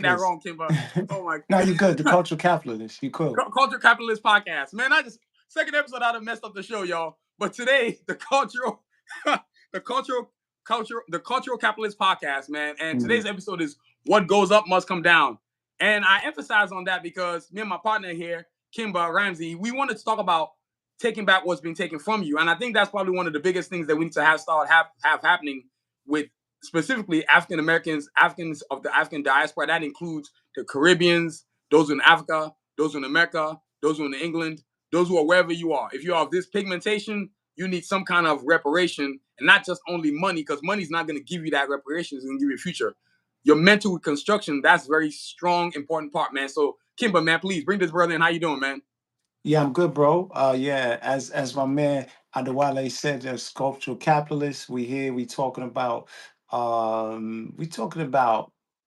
that Capitalist. wrong, Kimba. Oh my No, you good. The cultural capitalist. You cool. Culture Capitalist Podcast. Man, I just second episode I done messed up the show, y'all. But today, the cultural the cultural capitalist podcast, man. And Mm. today's episode is what goes up must come down. And I emphasize on that because me and my partner here, Kimba Ramsey, we wanted to talk about taking back what's been taken from you. And I think that's probably one of the biggest things that we need to have happening with specifically African Americans, Africans of the African diaspora. That includes the Caribbeans, those in Africa, those in America, those who in England, those who are wherever you are. If you are of this pigmentation, you need some kind of reparation, and not just only money, because money's not going to give you that reparation. It's going to give you a future. Your mental reconstruction, that's very strong, important part, man. So, Kimba, man, please bring this brother in. How you doing, man? Yeah, I'm good, bro. Yeah, as my man Adewale said, there's sculptural capitalists. We here, we talking about,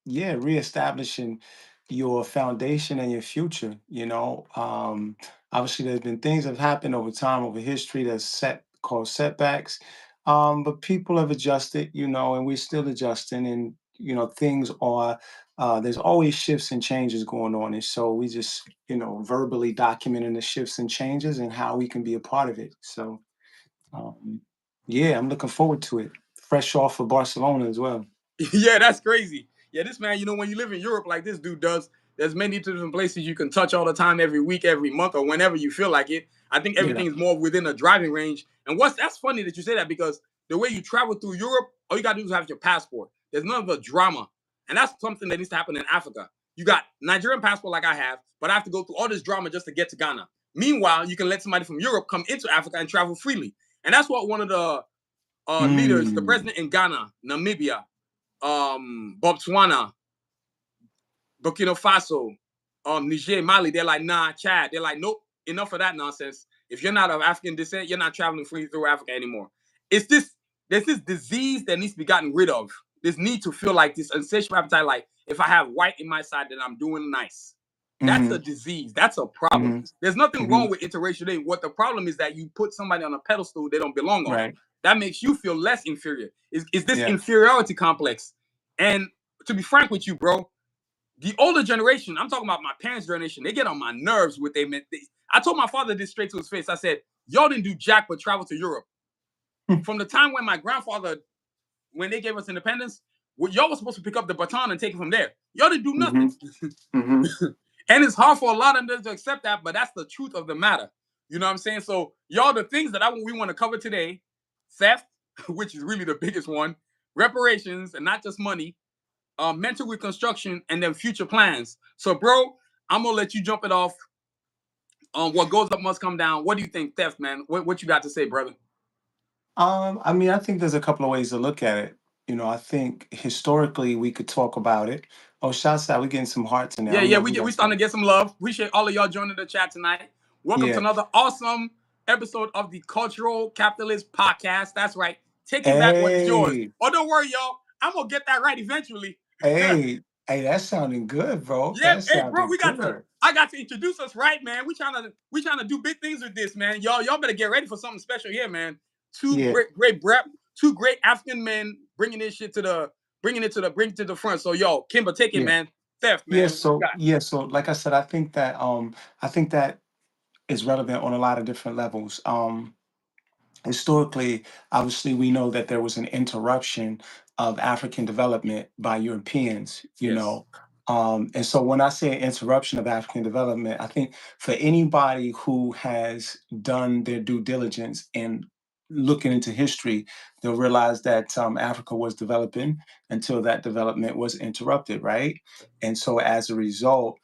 yeah, reestablishing your foundation and your future, you know. Obviously there's been things that have happened over time, over history that's called setbacks. But people have adjusted, you know, and we're still adjusting, and you know, things are there's always shifts and changes going on. And so we just, you know, verbally documenting the shifts and changes and how we can be a part of it. So, um, yeah, I'm looking forward to it. Fresh off of Barcelona as well. Yeah, that's crazy. Yeah, this man, you know, when you live in Europe like this dude does, there's many different places you can touch all the time, every week, every month, or whenever you feel like it. I think Yeah. everything is more within a driving range. And that's funny that you say that because the way you travel through Europe, all you gotta do is have your passport. There's none of the drama. And that's something that needs to happen in Africa. You got Nigerian passport like I have, but I have to go through all this drama just to get to Ghana. Meanwhile, you can let somebody from Europe come into Africa and travel freely. And that's what one of the leaders, the Mm. president in Ghana, Namibia, Botswana, Burkina Faso, Niger, Mali, they're like, nah, Chad. They're like, nope, enough of that nonsense. If you're not of African descent, you're not traveling free through Africa anymore. It's this, there's this disease that needs to be gotten rid of. This need to feel like this insatiable appetite, like if I have white in my side, then I'm doing nice. That's a Mm-hmm. disease. That's a problem. Mm-hmm. There's nothing Mm-hmm. wrong with interracial dating. What the problem is that you put somebody on a pedestal they don't belong on. Right. That makes you feel less inferior. Is this Yeah. inferiority complex? And to be frank with you, bro, the older generation, I'm talking about my parents' generation, they get on my nerves with they meant. I told my father this straight to his face. I said, y'all didn't do jack but travel to Europe. From the time when my grandfather, when they gave us independence, y'all were supposed to pick up the baton and take it from there. Y'all didn't do Mm-hmm. nothing. Mm-hmm. And it's hard for a lot of them to accept that, but that's the truth of the matter. You know what I'm saying? So, y'all, the things that we want to cover today: theft, which is really the biggest one, reparations, and not just money, mental reconstruction, and then future plans. So, bro, I'm gonna let you jump it off. What goes up must come down. What do you think, theft, man? What you got to say, brother? I mean, I think there's a couple of ways to look at it. You know, I think historically we could talk about it. Oh, shouts out, we're getting some hearts in there. I Yeah, don't yeah, know who we that's starting from. to get some love. Appreciate all of y'all joining the chat tonight. Welcome to Yeah. another awesome episode of the Cultural Capitalist Podcast. That's right, taking back what is yours. Hey, Oh, don't worry, y'all. I'm gonna get that right eventually. hey, that's sounding good, bro. Yeah, That hey, bro, sounded we got to. good. I got to introduce us right, man. We trying to do big things with this, man. Y'all better get ready for something special here, man. Two Yeah, two great African men bringing this shit to the bring it to the front. So, yo, Kimba, take it, yeah, man. Theft, yeah. man. What you So got? yeah, so like I said, I think that is relevant on a lot of different levels. Historically, obviously, we know that there was an interruption of African development by Europeans, you Yes. know. And so when I say interruption of African development, I think for anybody who has done their due diligence and looking into history, they'll realize that Africa was developing until that development was interrupted, right? And so as a result,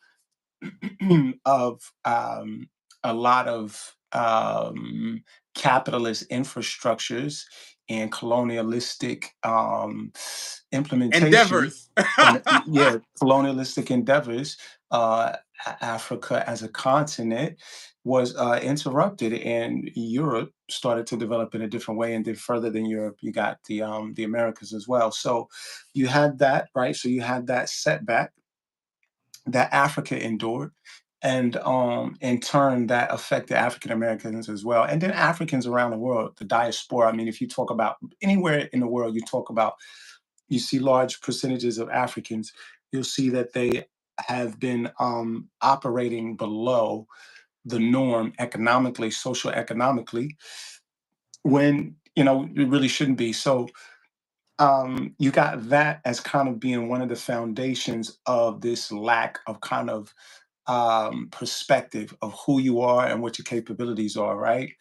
of a lot of capitalist infrastructures and colonialistic implementation Endeavors. and yeah, colonialistic endeavors, Africa as a continent was interrupted, and Europe started to develop in a different way. And then further than Europe, you got the Americas as well. So you had that, right? So you had that setback that Africa endured. And in turn, that affected African Americans as well. And then Africans around the world, the diaspora. I mean, if you talk about anywhere in the world, you see large percentages of Africans you'll see that they have been operating below the norm economically, social economically, when it really shouldn't be. So you got that as kind of being one of the foundations of this lack of kind of perspective of who you are and what your capabilities are, right?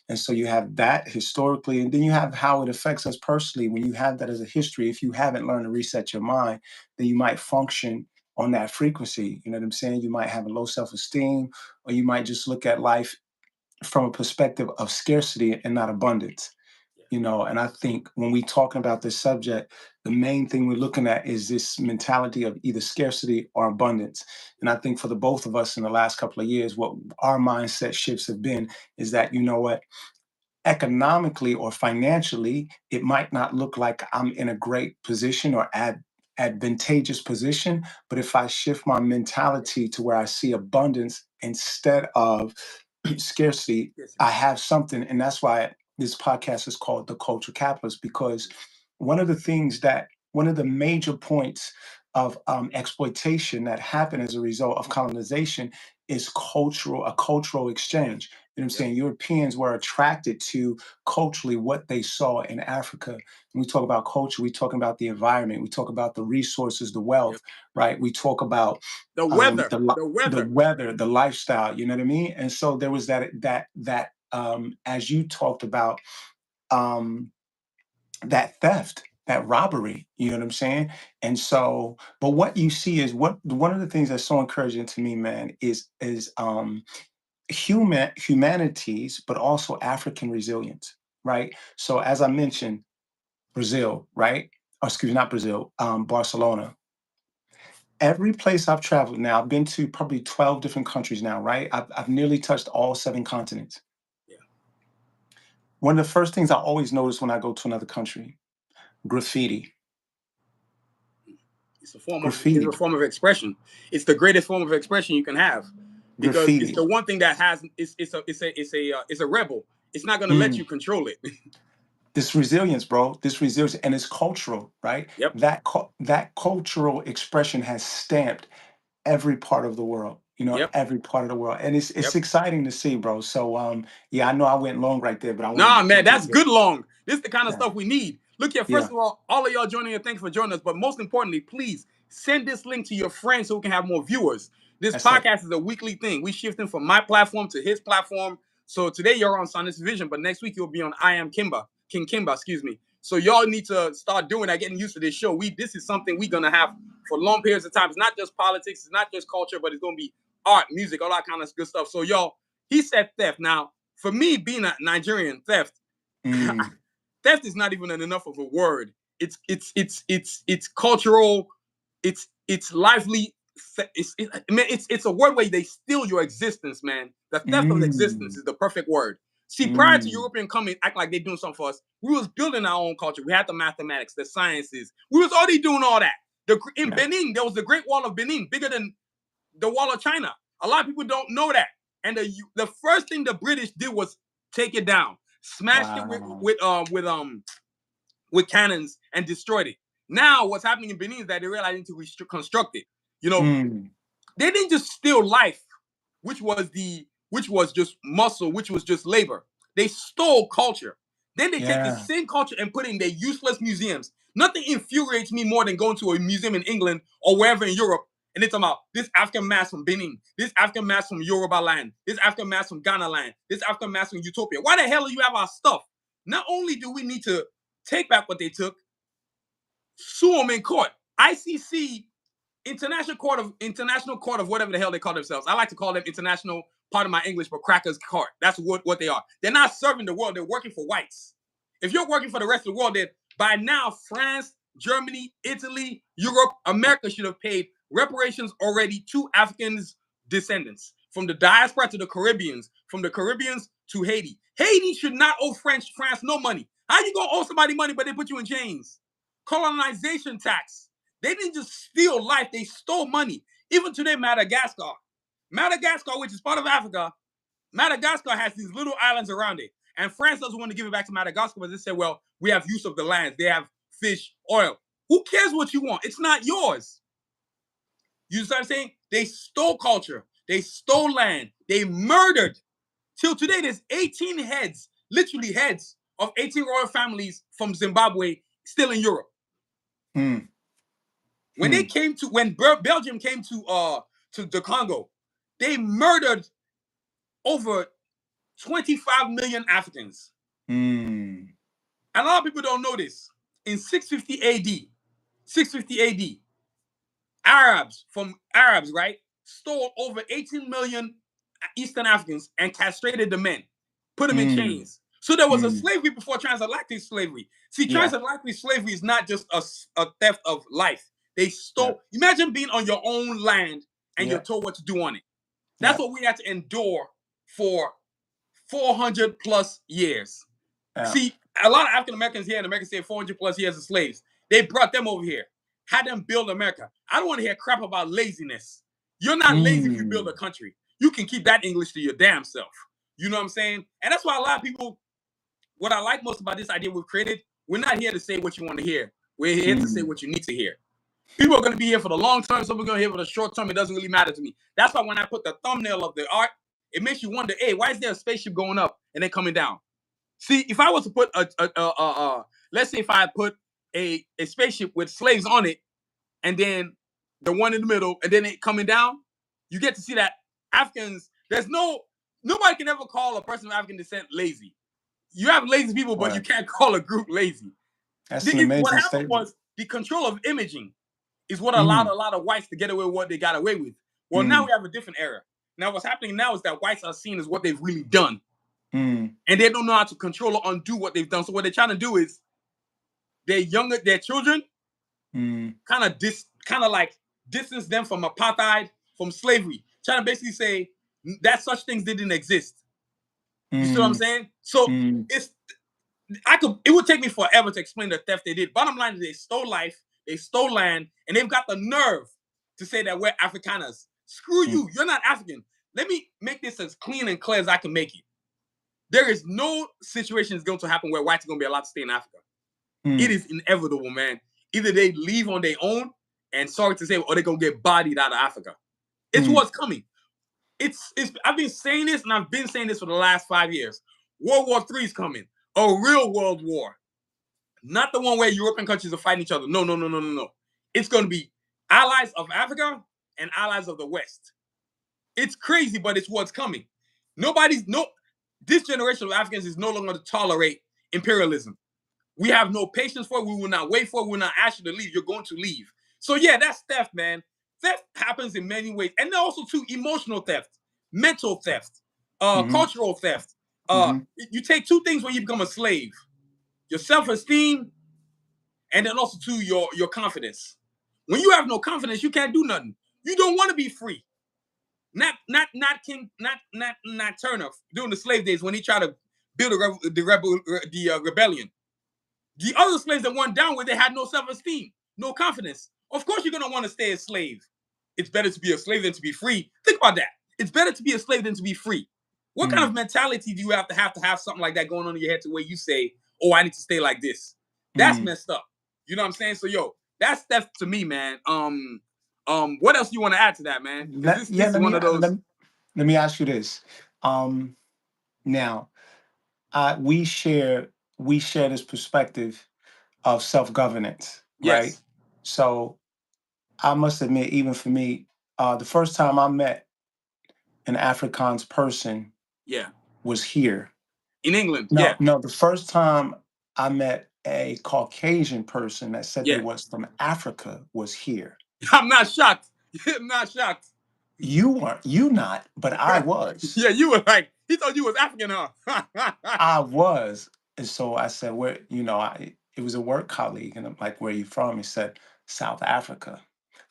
And so you have that historically, and then you have how it affects us personally. When you have that as a history, if you haven't learned to reset your mind, then you might function on that frequency. You know what I'm saying? You might have a low self esteem, or you might just look at life from a perspective of scarcity and not abundance. And I think when we talking about this subject, the main thing we're looking at is this mentality of either scarcity or abundance. And I think for the both of us in the last couple of years, what our mindset shifts have been is that, what, economically or financially, it might not look like I'm in a great position or advantageous position. But if I shift my mentality to where I see abundance instead of scarcity, Yes, I have something. And that's why this podcast is called The Culture Capitalist, because one of the major points of exploitation that happened as a result of colonization is a cultural yes, exchange. You know what I'm yep, saying? Europeans were attracted to culturally what they saw in Africa. When we talk about culture, we talk about the environment, we talk about the resources, the yep. wealth, right? We talk about The weather, the the weather. weather, the lifestyle. You know what I mean? And so there was that as you talked about, um, that theft, that robbery. You know what I'm saying? And so, but what you see is what one of the things that's so encouraging to me, man, is humanities, but also African resilience, right? So as I mentioned, Brazil, right? Or excuse me, not Brazil, Barcelona. Every place I've traveled now, I've been to probably 12 different countries now, right? I've nearly touched all seven continents. Yeah. One of the first things I always notice when I go to another country, graffiti. It's a Graffiti, form of expression. It's the greatest form of expression you can have because it's the graffiti. one thing that has it's a rebel. It's not going to let Mm. you control it. This resilience, bro. This resilience, and it's cultural, right? Yep, That cultural expression has stamped every part of the world. yep, Every part of the world, and it's yep. exciting to see, bro. So, yeah, I know I went long right there, but I wanted Nah, to man, jump that's in there. good long. This is the kind of Yeah, stuff we need. Look here, first yeah, of all of y'all joining in, thanks for joining us. But most importantly, please send this link to your friends so we can have more viewers. This that's it. podcast is a weekly thing. We shifting from my platform to his platform. So today you're on Sanusi Vision, but next week you'll be on I Am Kimba, King Kimba, excuse me. So y'all need to start doing that, getting used to this show. This is something we're gonna have for long periods of time. It's not just politics, it's not just culture, but it's gonna be art, music, all that kind of good stuff. So y'all, he said theft. Now, for me, being a Nigerian, Mm, theft is not even enough of a word. It's cultural. It's lively. It's a word where they steal your existence, man. The theft of existence mm, is the perfect word. See, prior to mm. European coming, act like they're doing something for us. We was building our own culture. We had the mathematics, the sciences. We was already doing all that. In Yeah. Benin, there was the Great Wall of Benin, bigger than the Wall of China. A lot of people don't know that. And the first thing the British did was take it down, smashed it Wow. with cannons and destroyed it. Now, what's happening in Benin is that they realize they need to reconstruct it. You know, Mm, they didn't just steal life, which was just muscle, which was just labor. They stole culture. Then they take the yeah. same culture and put it in their useless museums. Nothing infuriates me more than going to a museum in England or wherever in Europe and they're talking about this African mask from Benin, this African mask from Yoruba land, this African mask from Ghana land, this African mask from Utopia. Why the hell do you have our stuff? Not only do we need to take back what they took, sue them in court. ICC, International Court of whatever the hell they call themselves. I like to call them International, part of my English, but crackers court. That's what they are. They're not serving the world. They're working for whites. If you're working for the rest of the world, then by now France, Germany, Italy, Europe, America should have paid reparations already to Africans' descendants. From the diaspora to the Caribbeans, from the Caribbeans to Haiti. Haiti should not owe France no money. How you gonna owe somebody money but they put you in chains? Colonization tax. They didn't just steal life, they stole money. Even today, Madagascar, which is part of Africa, Madagascar has these little islands around it. And France doesn't want to give it back to Madagascar, but they say, well, we have use of the lands. They have fish, oil. Who cares what you want? It's not yours. You start saying they stole culture, they stole land, they murdered. Till today, there's 18 heads, literally heads of 18 royal families from Zimbabwe still in Europe. Mm. When they came to, when Belgium came to the Congo, they murdered over 25 million Africans. Mm. And a lot of people don't know this. In 650 AD, Arabs, right, stole over 18 million Eastern Africans and castrated the men, put them in chains. So there was a slavery before transatlantic slavery. See, transatlantic slavery is not just a theft of life. They stole. Imagine being on your own land and you're told what to do on it. That's what we had to endure for 400 plus years. See, a lot of African Americans here in America say 400 plus years of slaves. They brought them over here, had them build America. I don't want to hear crap about laziness. You're not lazy if you build a country. You can keep that English to your damn self. You know what I'm saying? And that's why a lot of people, what I like most about this idea we've created, we're not here to say what you want to hear. We're here to say what you need to hear. People are going to be here for the long term. Some are going to be here for the short term. It doesn't really matter to me. That's why when I put the thumbnail of the art, it makes you wonder, hey, why is there a spaceship going up and then coming down? See, if I was to put let's say if I put a spaceship with slaves on it, and then the one in the middle, and then it coming down, you get to see that Africans, nobody can ever call a person of African descent lazy. You have lazy people, but you can't call a group lazy. That's an amazing what happened statement. was the control of imaging is what allowed a lot of whites to get away with what they got away with. Well, now we have a different era. Now what's happening now is that whites are seen as what they've really done. And they don't know how to control or undo what they've done. So what they're trying to do is their children kind of like distance them from apartheid, from slavery. Trying to basically say that such things didn't exist. You see what I'm saying? So it would take me forever to explain the theft they did. Bottom line is they stole life, they stole land, and they've got the nerve to say that we're Afrikaners. Screw you, you're not African. Let me make this as clean and clear as I can make it. There is no situation that's going to happen where whites are going to be allowed to stay in Africa. It is inevitable, man. Either they leave on their own, and sorry to say, or they're going to get bodied out of Africa. It's what's coming. I've been saying this, and I've been saying this for the last 5 years. World War III is coming. A real world war. Not the one where European countries are fighting each other. No. It's going to be allies of Africa and allies of the West. It's crazy, but it's what's coming. This generation of Africans is no longer going to tolerate imperialism. We have no patience for it. We will not wait for it. We will not ask you to leave. You're going to leave. So yeah, that's theft, man. Theft happens in many ways. And then also too, emotional theft, mental theft, cultural theft. You take two things when you become a slave. Your self-esteem, and then also too, your confidence. When you have no confidence, you can't do nothing. You don't want to be free. Not Turner during the slave days when he tried to build the rebellion. The other slaves that went down with, they had no self-esteem, no confidence. Of course, you're gonna want to stay a slave. It's better to be a slave than to be free. Think about that. It's better to be a slave than to be free. What kind of mentality do you have to have something like that going on in your head to where you say, "Oh, I need to stay like this"? That's messed up. You know what I'm saying? So, yo, that's theft to me, man. What else do you want to add to that, man? This is one of those. Let me ask you this. Now, we share this perspective of self-governance, right? Yes. So I must admit, even for me, the first time I met an Afrikaans person was here. In England, No, the first time I met a Caucasian person that said they was from Africa was here. I'm not shocked. I'm not shocked. You weren't, not, but I was. Yeah, you were like, he thought you was African, huh? I was. And so I said, where, it was a work colleague, and I'm like, where are you from? He said, South Africa.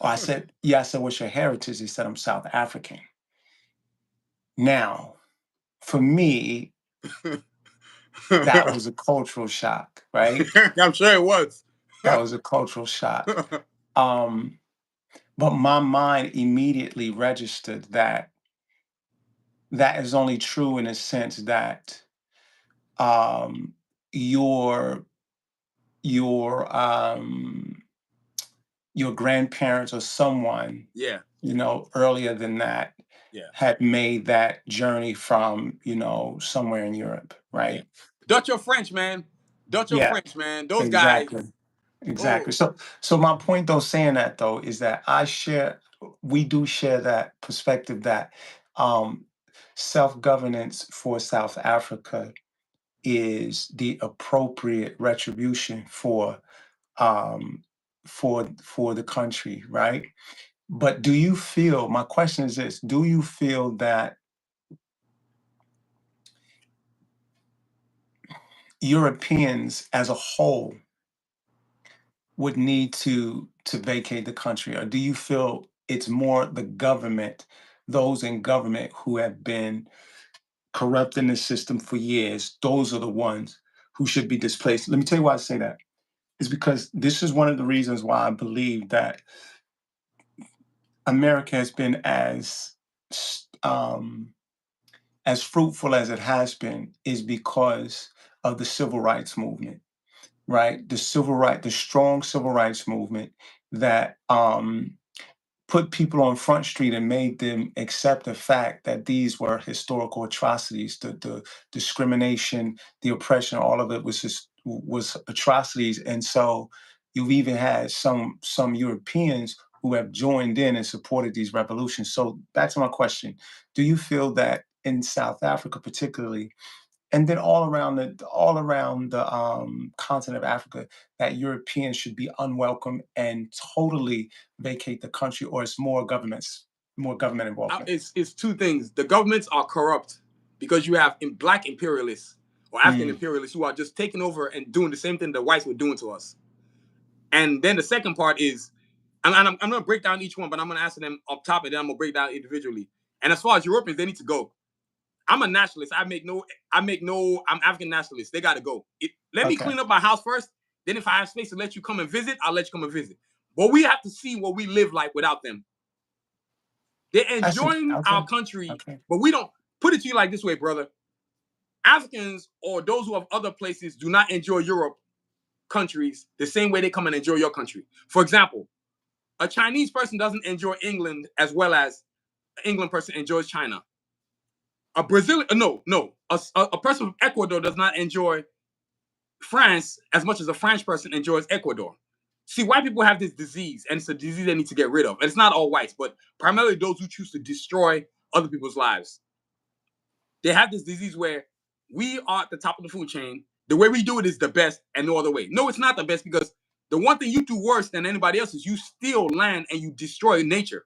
Oh, I said, what's your heritage? He said, I'm South African. Now, for me, that was a cultural shock, right? I'm sure it was. That was a cultural shock. But my mind immediately registered that is only true in a sense that your your grandparents or someone earlier than that, Yeah. had made that journey from, somewhere in Europe, Yeah. right? Dutch or French, man. Dutch or Yeah, French, man. Those guys. exactly. Exactly. Oh, So my point though, saying that though, is that we do share that perspective that um, self-governance for South Africa is the appropriate retribution um, for the country, right? But do you feel? My question is this: do you feel that Europeans as a whole would need to vacate the country, or do you feel it's more the government, those in government who have been corrupting the system for years, those are the ones who should be displaced? Let me tell you why I say that. Is because this is one of the reasons why I believe that America has been as fruitful as it has been, is because of the civil rights movement, right? The strong civil rights movement that put people on Front Street and made them accept the fact that these were historical atrocities. The discrimination, the oppression, all of it was atrocities. And so you've even had some Europeans who have joined in and supported these revolutions. So back to my question: do you feel that in South Africa, particularly, and then all around the continent of Africa, that Europeans should be unwelcome and totally vacate the country, or it's more government involvement? it's two things. The governments are corrupt because you have black imperialists or African Mm, imperialists who are just taking over and doing the same thing the whites were doing to us. And then the second part is, and I'm going to break down each one, but I'm going to answer them up top, and then I'm going to break down individually. And as far as Europeans, they need to go. I'm a nationalist. I'm African nationalist. They got to go. Let me okay, clean up my house first. Then if I have space to let you come and visit, I'll let you come and visit. But we have to see what we live like without them. They're enjoying okay, our country, okay. but we don't. Put it to you like this way, brother. Africans or those who have other places do not enjoy Europe countries the same way they come and enjoy your country. For example, a Chinese person doesn't enjoy England as well as an England person enjoys China. A Brazilian, no, a person from Ecuador does not enjoy France as much as a French person enjoys Ecuador. See, white people have this disease, and it's a disease they need to get rid of. And it's not all whites, but primarily those who choose to destroy other people's lives. They have this disease where we are at the top of the food chain. The way we do it is the best and no other way. No, it's not the best, because the one thing you do worse than anybody else is you steal land and you destroy nature.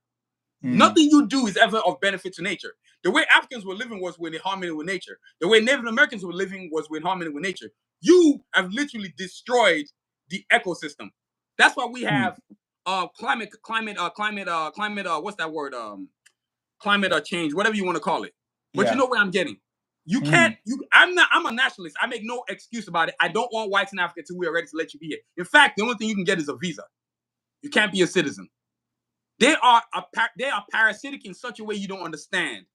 Mm, Nothing you do is ever of benefit to nature. The way Africans were living was with harmony with nature. The way Native Americans were living was with harmony with nature. You have literally destroyed the ecosystem. That's why we mm, have what's that word? Climate change, whatever you want to call it. But you yeah. know where I'm getting. You can't. Mm, I'm a nationalist. I make no excuse about it. I don't want whites in Africa till we are ready to let you be here. In fact, the only thing you can get is a visa. You can't be a citizen. They are parasitic in such a way you don't understand.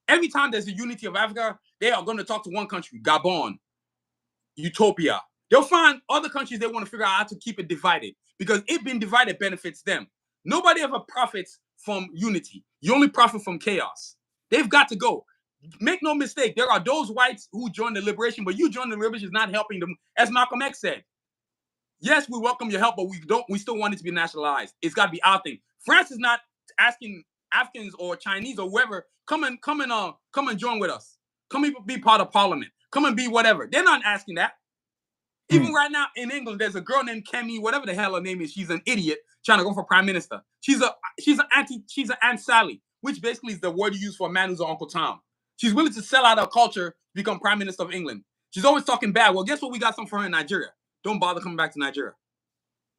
Every time there's a unity of Africa, they are going to talk to one country, Gabon, Utopia. They'll find other countries they want to figure out how to keep it divided, because it being divided benefits them. Nobody ever profits from unity. You only profit from chaos. They've got to go. Make no mistake, there are those whites who join the liberation, but you join the liberation is not helping them. As Malcolm X said, yes, we welcome your help, but we still want it to be nationalized. It's got to be our thing. France is not asking Africans or Chinese or whoever, come and join with us. Come and be part of parliament. Come and be whatever. They're not asking that. Even mm, right now in England, there's a girl named Kemi, whatever the hell her name is. She's an idiot trying to go for prime minister. She's an Aunt Sally, which basically is the word you use for a man who's an Uncle Tom. She's willing to sell out her culture to become prime minister of England. She's always talking bad. Well, guess what? We got something for her in Nigeria. Don't bother coming back to Nigeria.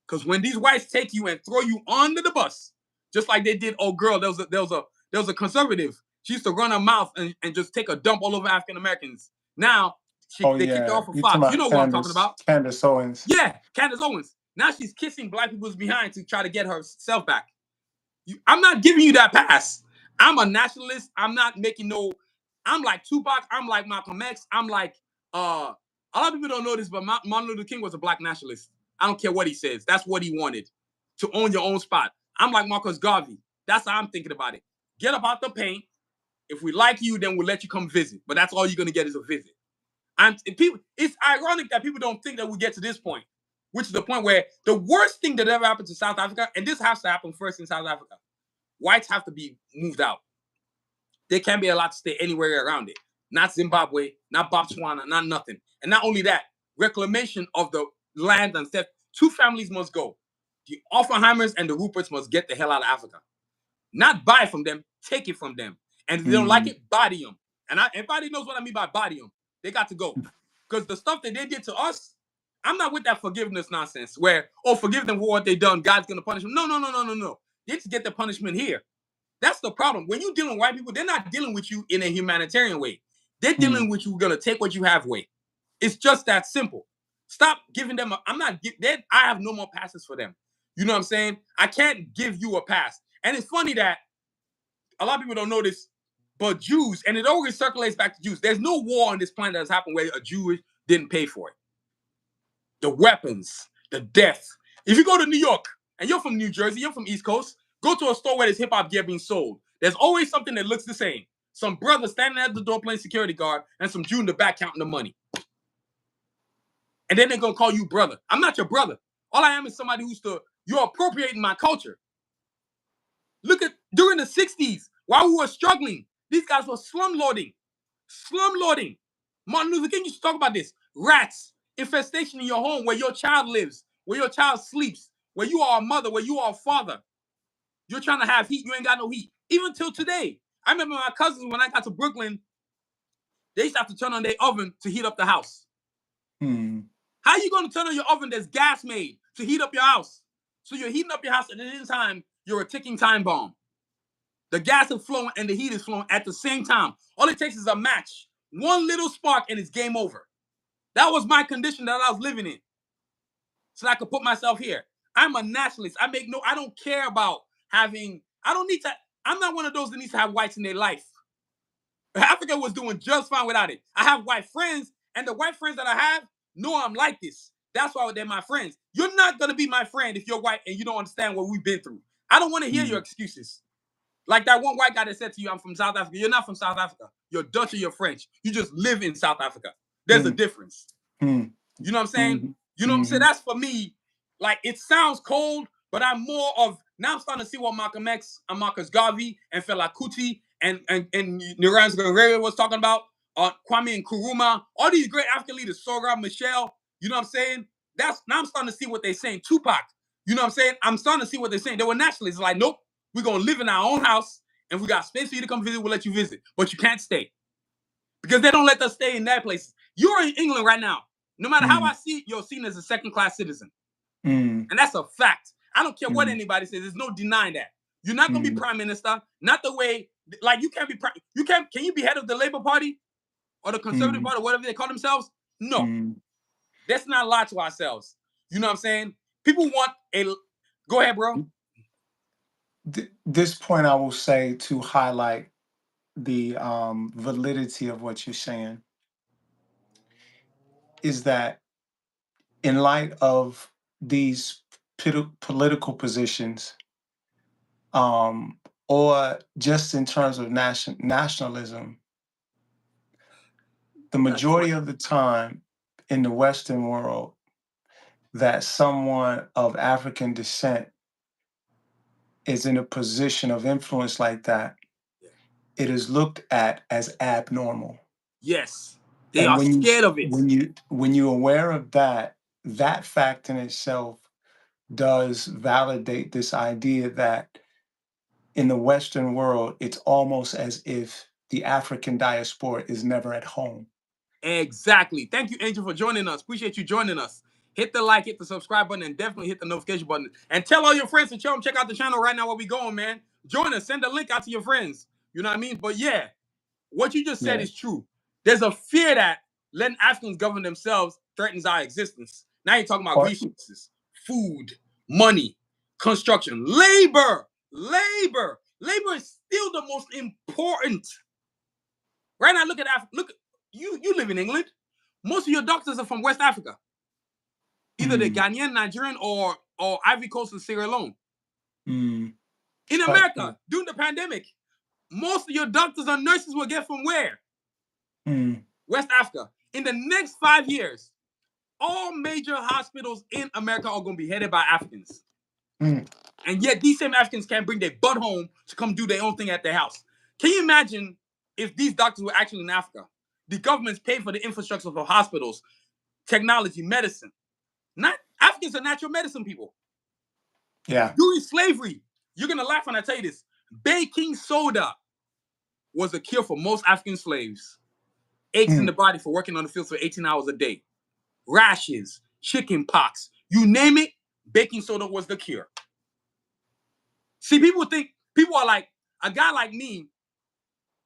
Because when these whites take you and throw you under the bus, just like they did, oh girl, there was a conservative. She used to run her mouth and just take a dump all over African Americans. Now oh they kicked her yeah, off of you talking Fox. You about know who I'm talking about? Candace Owens? Yeah, Candace Owens. Now she's kissing black people's behind to try to get herself back. I'm not giving you that pass. I'm a nationalist. I'm not making no. I'm like Tupac. I'm like Malcolm X. I'm like a lot of people don't know this, but Martin Luther King was a black nationalist. I don't care what he says. That's what he wanted, to own your own spot. I'm like Marcus Garvey. That's how I'm thinking about it. Get up out the paint. If we like you, then we'll let you come visit. But that's all you're gonna get is a visit. It's ironic that people don't think that we get to this point, which is the point where the worst thing that ever happened to South Africa, and this has to happen first in South Africa, whites have to be moved out. They can't be allowed to stay anywhere around it. Not Zimbabwe, not Botswana, not nothing. And not only that, reclamation of the land and theft. Two families must go. The Oppenheimers and the Ruperts must get the hell out of Africa. Not buy from them, take it from them. And if they don't like it, body them. And everybody knows what I mean by body them. They got to go. Because the stuff that they did to us, I'm not with that forgiveness nonsense where, forgive them for what they done. God's going to punish them. No. They just get the punishment here. That's the problem. When you're dealing with white people, they're not dealing with you in a humanitarian way. They're dealing with you going to take what you have way. It's just that simple. Stop giving them I have no more passes for them. You know what I'm saying? I can't give you a pass. And it's funny that a lot of people don't know this, but Jews, and it always circulates back to Jews. There's no war on this planet that's happened where a Jew didn't pay for it. The weapons, the death. If you go to New York, and you're from New Jersey, you're from East Coast, go to a store where there's hip-hop gear being sold. There's always something that looks the same. Some brother standing at the door playing security guard, and some Jew in the back counting the money. And then they're going to call you brother. I'm not your brother. All I am is somebody you're appropriating my culture. Look at, during the 60s, while we were struggling, these guys were slumlording. Martin Luther King used to talk about this. Rats, infestation in your home where your child lives, where your child sleeps, where you are a mother, where you are a father. You're trying to have heat, you ain't got no heat. Even till today. I remember my cousins, when I got to Brooklyn, they used to have to turn on their oven to heat up the house. How are you going to turn on your oven that's gas made to heat up your house? So you're heating up your house, and at the same time, you're a ticking time bomb. The gas is flowing and the heat is flowing at the same time. All it takes is a match. One little spark and it's game over. That was my condition that I was living in. So I could put myself here. I'm a nationalist. I don't care about I'm not one of those that needs to have whites in their life. Africa was doing just fine without it. I have white friends, and the white friends that I have know I'm like this. That's why they're my friends. You're not going to be my friend if you're white and you don't understand what we've been through. I don't want to hear your excuses. Like that one white guy that said to you, I'm from South Africa. You're not from South Africa. You're Dutch or you're French. You just live in South Africa. There's a difference. You know what I'm saying? You know what I'm saying? That's for me. Like, it sounds cold, but I'm more of, now I'm starting to see what Malcolm X and Marcus Garvey and Fela Kuti and Naranja Guerrero was talking about, Kwame Nkrumah, all these great African leaders, Sora, Michelle, you know what I'm saying? Now I'm starting to see what they're saying. Tupac, you know what I'm saying? I'm starting to see what they're saying. They were nationalists. Like, nope, we're going to live in our own house, and we got space for you to come visit, we'll let you visit. But you can't stay. Because they don't let us stay in that place. You're in England right now. No matter how I see it, you're seen as a second-class citizen. And that's a fact. I don't care what anybody says. There's no denying that. You're not going to be prime minister. Not the way, like, you can't be prime. Can you be head of the Labour Party or the Conservative Party or whatever they call themselves? No. Let's not lie to ourselves. You know what I'm saying? People want go ahead, bro. This point I will say to highlight the validity of what you're saying is that in light of these political positions, or just in terms of nationalism, the majority of the time in the Western world that someone of African descent is in a position of influence like that, it is looked at as abnormal. Yes. They are scared of it. When you're aware of that fact in itself does validate this idea that in the Western world, it's almost as if the African diaspora is never at home. Exactly. Thank you, Angel, for joining us. Appreciate you joining us. Hit the like, hit the subscribe button, and definitely hit the notification button. And tell all your friends to check out the channel right now where we going, man. Join us. Send the link out to your friends. You know what I mean? But yeah, what you just said is true. There's a fear that letting Africans govern themselves threatens our existence. Now you're talking about resources, food, money, construction, labor. Labor is still the most important. Right now, look at Africa. Look, you live in England. Most of your doctors are from West Africa. Either they're Ghanaian, Nigerian, or Ivory Coast and Sierra Leone. In But America, during the pandemic, most of your doctors and nurses will get from where? West Africa. In the next 5 years, all major hospitals in America are going to be headed by Africans. And yet these same Africans can't bring their butt home to come do their own thing at their house. Can you imagine if these doctors were actually in Africa? The government's paying for the infrastructure for hospitals, technology, medicine. Not Africans are natural medicine people. yeah. During slavery, you're going to laugh when I tell you this. Baking soda was a cure for most African slaves. Aches in the body for working on the fields for 18 hours a day. Rashes, chicken pox, you name it, baking soda was the cure. See, people are like, a guy like me,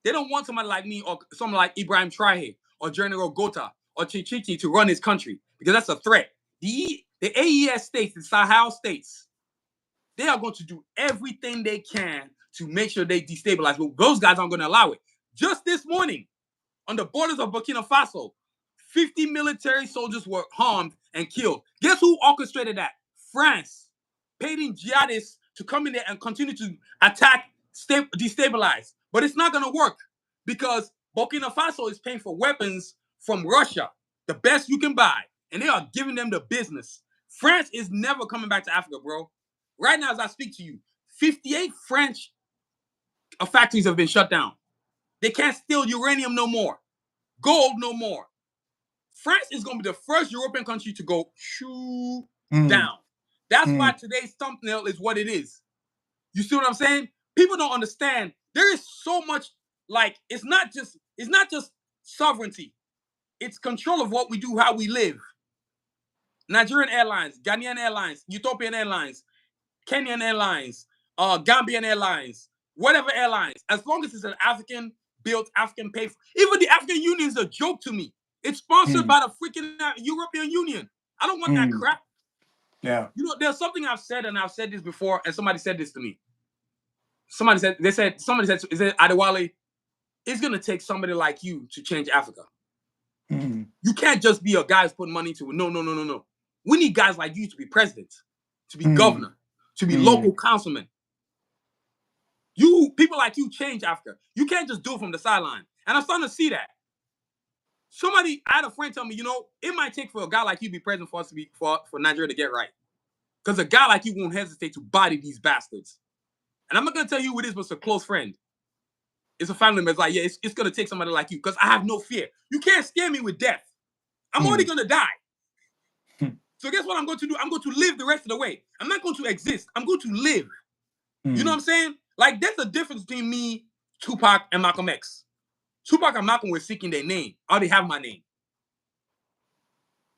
they don't want somebody like me or someone like Ibrahim Trahe or General Gota or Chichichi to run his country because that's a threat. The AES states, the Sahel states, they are going to do everything they can to make sure they destabilize. But those guys aren't going to allow it. Just this morning, on the borders of Burkina Faso, 50 military soldiers were harmed and killed. Guess who orchestrated that? France. Paid in jihadists to come in there and continue to attack, destabilize. But it's not going to work because Burkina Faso is paying for weapons from Russia, the best you can buy, and they are giving them the business. France is never coming back to Africa, bro. Right now, as I speak to you, 58 French factories have been shut down. They can't steal uranium no more, gold no more. France is going to be the first European country to go shoo down. That's why today's thumbnail is what it is. You see what I'm saying? People don't understand. There is so much, like, it's not just sovereignty. It's control of what we do, how we live. Nigerian Airlines, Ghanaian Airlines, Ethiopian Airlines, Kenyan Airlines, Gambian Airlines, whatever airlines, as long as it's an African built, African paid. Even the African Union is a joke to me. It's sponsored by the freaking European Union. I don't want that crap. Yeah. You know, there's something I've said, and I've said this before, and somebody said this to me. Somebody said, Adewale, it's going to take somebody like you to change Africa. You can't just be a guy who's putting money into it. No. We need guys like you to be president, to be governor, to be local councilman. People like you change Africa. You can't just do it from the sideline. And I'm starting to see that. I had a friend tell me, it might take for a guy like you to be president for us to be for Nigeria to get right. Because a guy like you won't hesitate to body these bastards. And I'm not going to tell you who it is, but it's a close friend. It's a family member. It's like, yeah, it's going to take somebody like you because I have no fear. You can't scare me with death. I'm already going to die. So guess what I'm going to do? I'm going to live the rest of the way. I'm not going to exist. I'm going to live. You know what I'm saying? Like, there's a difference between me, Tupac, and Malcolm X. Tupac and Malcolm were seeking their name. I already have my name.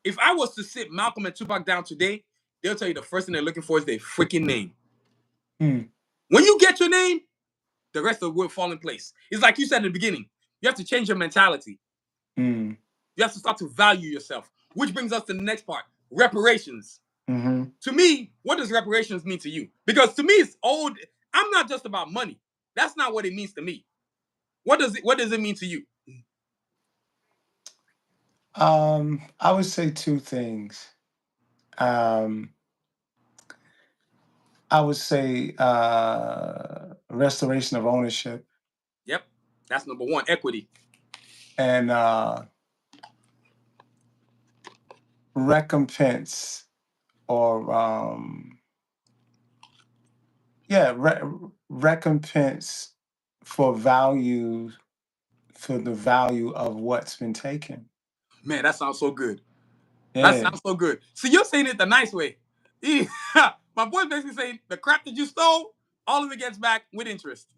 If I was to sit Malcolm and Tupac down today, they'll tell you the first thing they're looking for is their freaking name. When you get your name, the rest of the world fall in place. It's like you said in the beginning. You have to change your mentality. You have to start to value yourself, which brings us to the next part, reparations. To me, what does reparations mean to you? Because to me, it's old. I'm not just about money. That's not what it means to me. What does it mean to you? I would say two things. I would say restoration of ownership. Yep. That's number one, equity. And recompense or recompense for the value of what's been taken. Man, that sounds so good. Yeah. That sounds so good. See, you're saying it the nice way. My boy's basically saying the crap that you stole, all of it gets back with interest.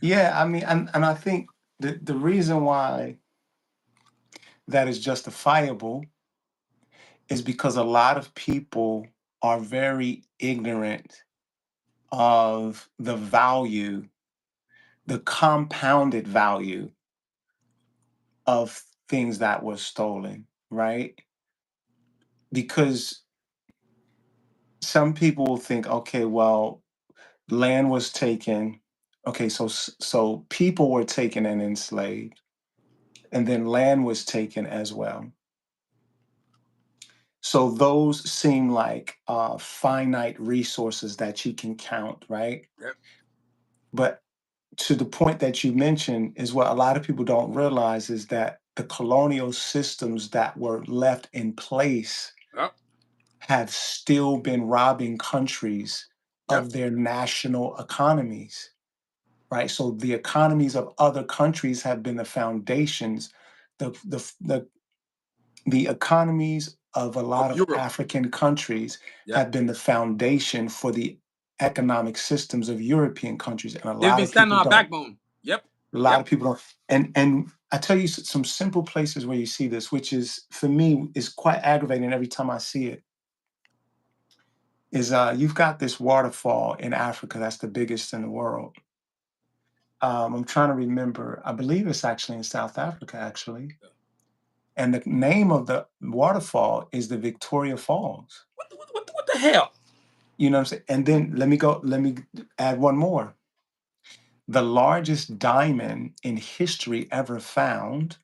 Yeah, I mean, and I think the reason why that is justifiable is because a lot of people are very ignorant of the value, the compounded value of things that were stolen, right? Because some people will think, okay, well, land was taken. Okay, so people were taken and enslaved, and then land was taken as well. So those seem like finite resources that you can count, right? Yep. But to the point that you mentioned is what a lot of people don't realize is that the colonial systems that were left in place Yep. have still been robbing countries Yep. of their national economies, right? So the economies of other countries have been the foundations. The economies of a Of lot of Europe. African countries Yep. have been the foundation for the economic systems of European countries, and a They've lot been of standing people on our don't. backbone. Yep. A lot Yep. of people don't. And I tell you some simple places where you see this, which is for me is quite aggravating every time I see it. Is you've got this waterfall in Africa that's the biggest in the world. I'm trying to remember. I believe it's actually in South Africa, actually. And the name of the waterfall is the Victoria Falls. What the hell? You know what I'm saying? And then let me add one more. The largest diamond in history ever found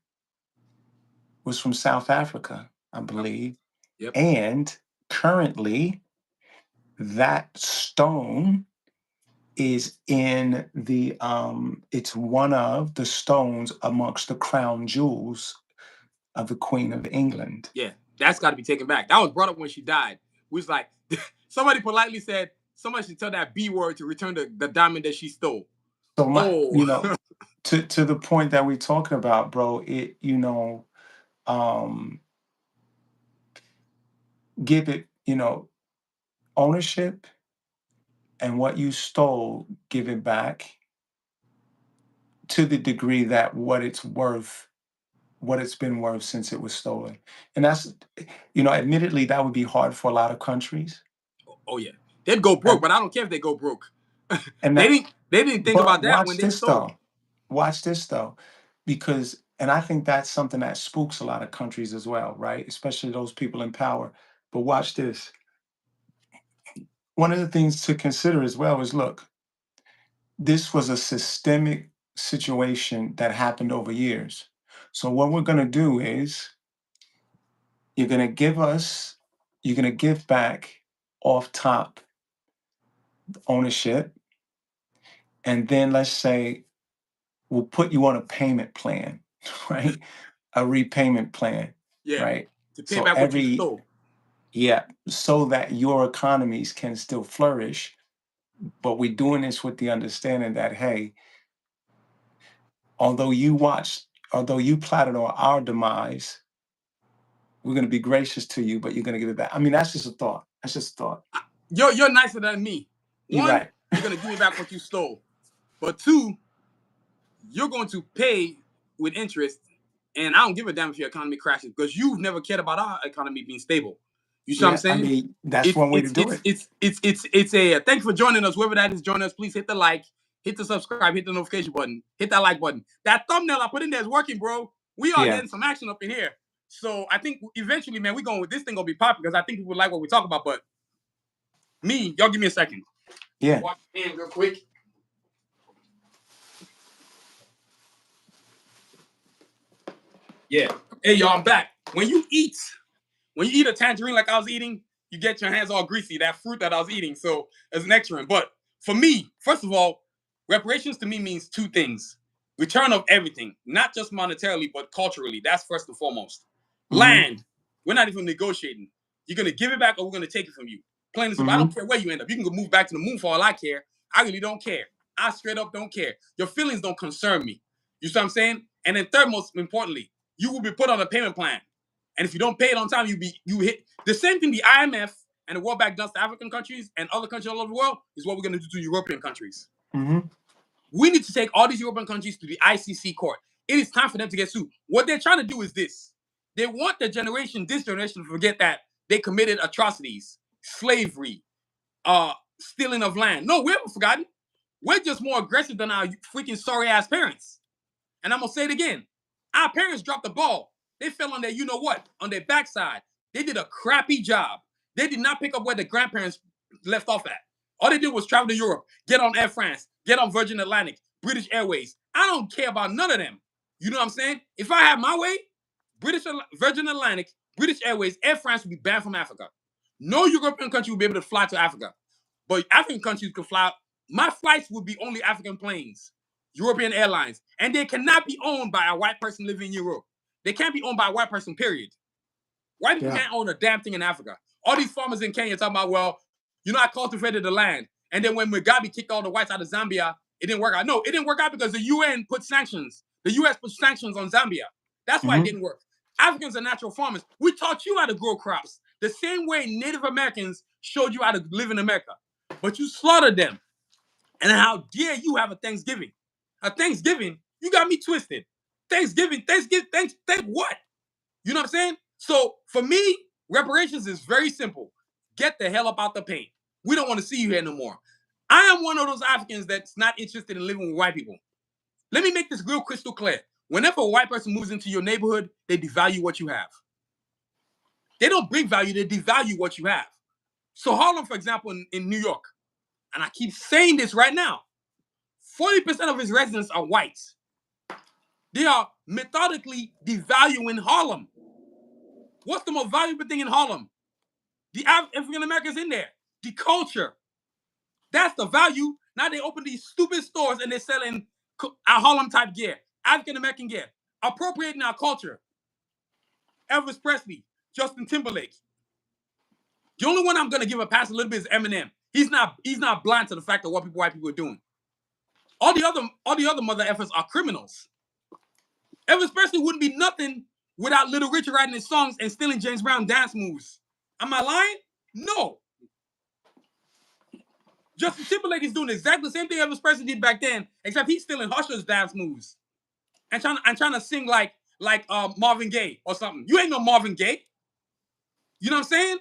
was from South Africa, I Yep. believe. Yep. And currently, that stone is in the it's one of the stones amongst the crown jewels of the Queen of England. Yeah, that's got to be taken back. That was brought up when she died. We was like, somebody politely said, somebody should tell that B word to return the diamond that she stole. So my, Oh, to the point that we're talking about, bro, it, um, give it, ownership, and what you stole, give it back to the degree that what it's worth, what it's been worth since it was stolen. And that's, admittedly, that would be hard for a lot of countries. oh yeah, they'd go broke, And, but I don't care if they go broke. and they that, didn't. They didn't think but about that when watch they this stole. though. Watch this though, because, and I think that's something that spooks a lot of countries as well, right? Especially those people in power. But watch this. One of the things to consider as well is look, this was a systemic situation that happened over years. So what we're going to do is you're going to you're going to give back off top ownership. And then let's say we'll put you on a payment plan, right? A repayment plan, Yeah, right? to pay So back what you stole. yeah, so that your economies can still flourish. But we're doing this with the understanding that, hey, although you watched, although you plotted on our demise, we're going to be gracious to you, but you're going to give it back. I mean, that's just a thought. That's just a thought. You're nicer than me. You're One, right. you're gonna give me back what you stole. But two, you're going to pay with interest. And I don't give a damn if your economy crashes because you've never cared about our economy being stable. You see what I'm Yeah, I saying? mean, that's It's one way to it's do it's it. it's it's it's it's a thank you for joining us. Whoever that is joining us, please hit the like, hit the subscribe, hit the notification button, hit that like button. That thumbnail I put in there is working, bro. We are Yeah. getting some action up in here. So I think eventually, man, we going with this thing gonna be popular because I think people like what we talk about. But me, y'all give me a second. Yeah. Wash my hands real quick. Yeah. Hey, y'all, I'm back. When you eat a tangerine like I was eating, you get your hands all greasy, that fruit that I was eating. So it's an extra. But for me, first of all, reparations to me means two things. Return of everything, not just monetarily, but culturally. That's first and foremost. Mm-hmm. Land, we're not even negotiating. You're going to give it back or we're going to take it from you. Plain and simple. I Mm-hmm. don't care where you end up. You can go move back to the moon for all I care. I really don't care. I straight up don't care. Your feelings don't concern me. You see what I'm saying? And then third, most importantly, you will be put on a payment plan. And if you don't pay it on time, you hit the same thing the IMF and the World Bank does to African countries and other countries all over the world is what we're going to do to European countries. Mm-hmm. We need to take all these European countries to the ICC court. It is time for them to get sued. What they're trying to do is this. They want this generation to forget that they committed atrocities, slavery, stealing of land. No, we haven't forgotten. We're just more aggressive than our freaking sorry ass parents. And I'm gonna say it again. Our parents dropped the ball. They fell on their, you know what, on their backside. They did a crappy job. They did not pick up where the grandparents left off at. All they did was travel to Europe, get on Air France, get on Virgin Atlantic, British Airways. I don't care about none of them. You know what I'm saying? If I had my way, Virgin Atlantic, British Airways, Air France will be banned from Africa. No European country will be able to fly to Africa. But African countries can fly. My flights will be only African planes, European airlines. And they cannot be owned by a white person living in Europe. They can't be owned by a white person, period. White people can't own a damn thing in Africa. All these farmers in Kenya talking about, well, I cultivated the land. And then when Mugabe kicked all the whites out of Zambia, it didn't work out. No, it didn't work out because the UN put sanctions. The US put sanctions on Zambia. That's why it didn't work. Africans are natural farmers. We taught you how to grow crops the same way Native Americans showed you how to live in America. But you slaughtered them. And how dare you have a Thanksgiving? A Thanksgiving? You got me twisted. Thanksgiving, thank what? You know what I'm saying? So for me, reparations is very simple. Get the hell up out the paint. We don't want to see you here no more. I am one of those Africans that's not interested in living with white people. Let me make this real crystal clear. Whenever a white person moves into your neighborhood, they devalue what you have. They don't bring value, they devalue what you have. So Harlem, for example, in New York, and I keep saying this right now, 40% of its residents are whites. They are methodically devaluing Harlem. What's the most valuable thing in Harlem? The African Americans in there. The culture. That's the value. Now they open these stupid stores and they're selling our Harlem type gear, African American gear, appropriating our culture. Elvis Presley, Justin Timberlake. The only one I'm gonna give a pass a little bit is Eminem. He's not blind to the fact of what white people are doing. All the other mother effers are criminals. Elvis Presley wouldn't be nothing without Little Richard writing his songs and stealing James Brown dance moves. Am I lying? No. Justin Timberlake is doing exactly the same thing Elvis Presley did back then, except he's stealing Usher's dance moves and trying to sing like Marvin Gaye or something. You ain't no Marvin Gaye. You know what I'm saying?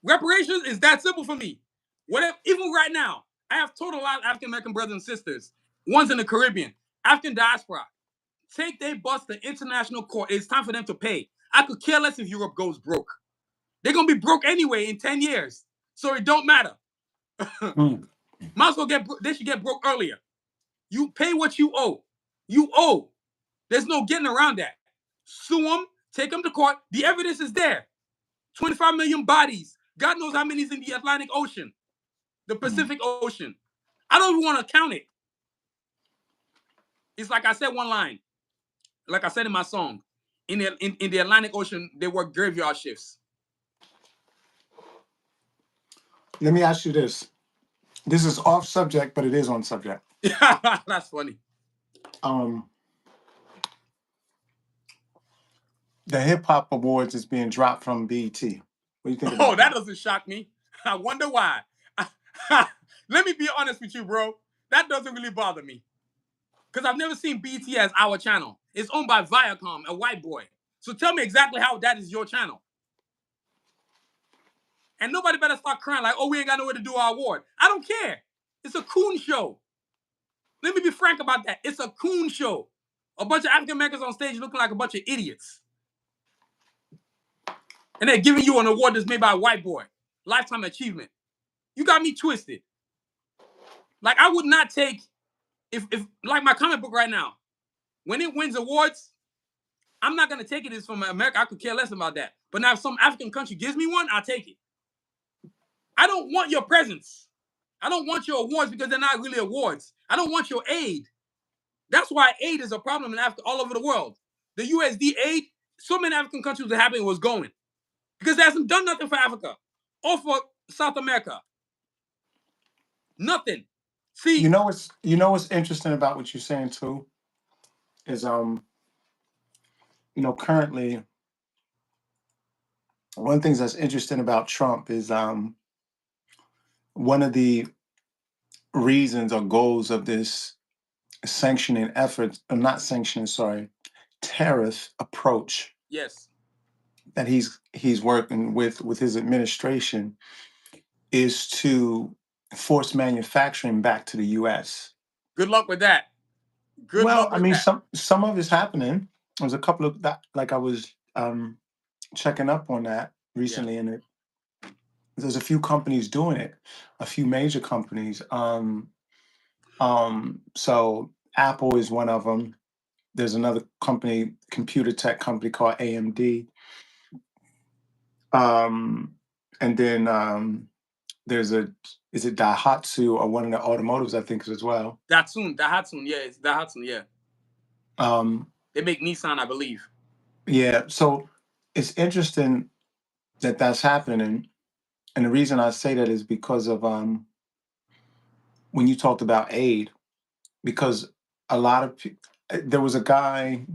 Reparations is that simple for me. Whatever, even right now, I have told a lot of African American brothers and sisters, ones in the Caribbean, African diaspora, take their bus to international court. It's time for them to pay. I could care less if Europe goes broke. They're gonna be broke anyway in 10 years, so it don't matter. Might as well they should get broke earlier. You pay what you owe. You owe. There's no getting around that. Sue them, take them to court. The evidence is there. 25 million bodies. God knows how many is in the Atlantic Ocean, the Pacific Ocean. I don't even want to count it. It's like I said one line, like I said in my song, in the Atlantic Ocean, they work graveyard shifts. Let me ask you this. This is off subject, but it is on subject. That's funny. The Hip Hop Awards is being dropped from BET. What do you think about that? Doesn't shock me. I wonder why. Let me be honest with you, bro. That doesn't really bother me. Because I've never seen BET as our channel. It's owned by Viacom, a white boy. So tell me exactly how that is your channel. And nobody better start crying like, oh, we ain't got nowhere to do our award. I don't care. It's a coon show. Let me be frank about that. It's a coon show. A bunch of African Americans on stage looking like a bunch of idiots. And they're giving you an award that's made by a white boy. Lifetime achievement. You got me twisted. Like, I would not take, if like my comic book right now, when it wins awards, I'm not going to take it as from America. I could care less about that. But now if some African country gives me one, I'll take it. I don't want your presents. I don't want your awards because they're not really awards. I don't want your aid. That's why aid is a problem in Africa all over the world. The USD aid, so many African countries were happy it was going. Because it hasn't done nothing for Africa or for South America. Nothing. See, you know what's interesting about what you're saying too is currently one of the things that's interesting about Trump is one of the reasons or goals of this sanctioning effort, or not sanctioning, sorry, tariff approach. Yes. That he's working with his administration is to force manufacturing back to the U.S. Good luck with that. Some of it's happening. There's a couple of that, like I was checking up on that recently, and there's a few companies doing it, a few major companies. So Apple is one of them. There's another company, computer tech company called AMD. And then there's is it Daihatsu or one of the automotives I think as well. Daihatsu, yeah, it's Daihatsu, yeah. Um, They make Nissan, I believe. yeah, so it's interesting that that's happening, and the reason I say that is because of when you talked about aid, because a lot of there was a guy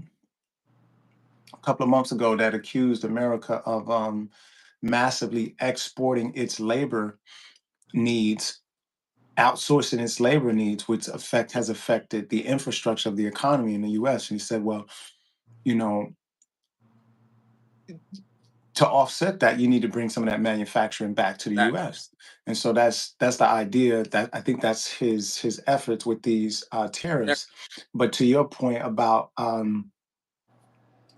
a couple of months ago that accused America of massively exporting its labor needs, outsourcing its labor needs, which has affected the infrastructure of the economy in the U.S. And he said, well, you know, to offset that, you need to bring some of that manufacturing back to the Facts. U.S. And so that's the idea. That I think that's his efforts with these tariffs. But to your point about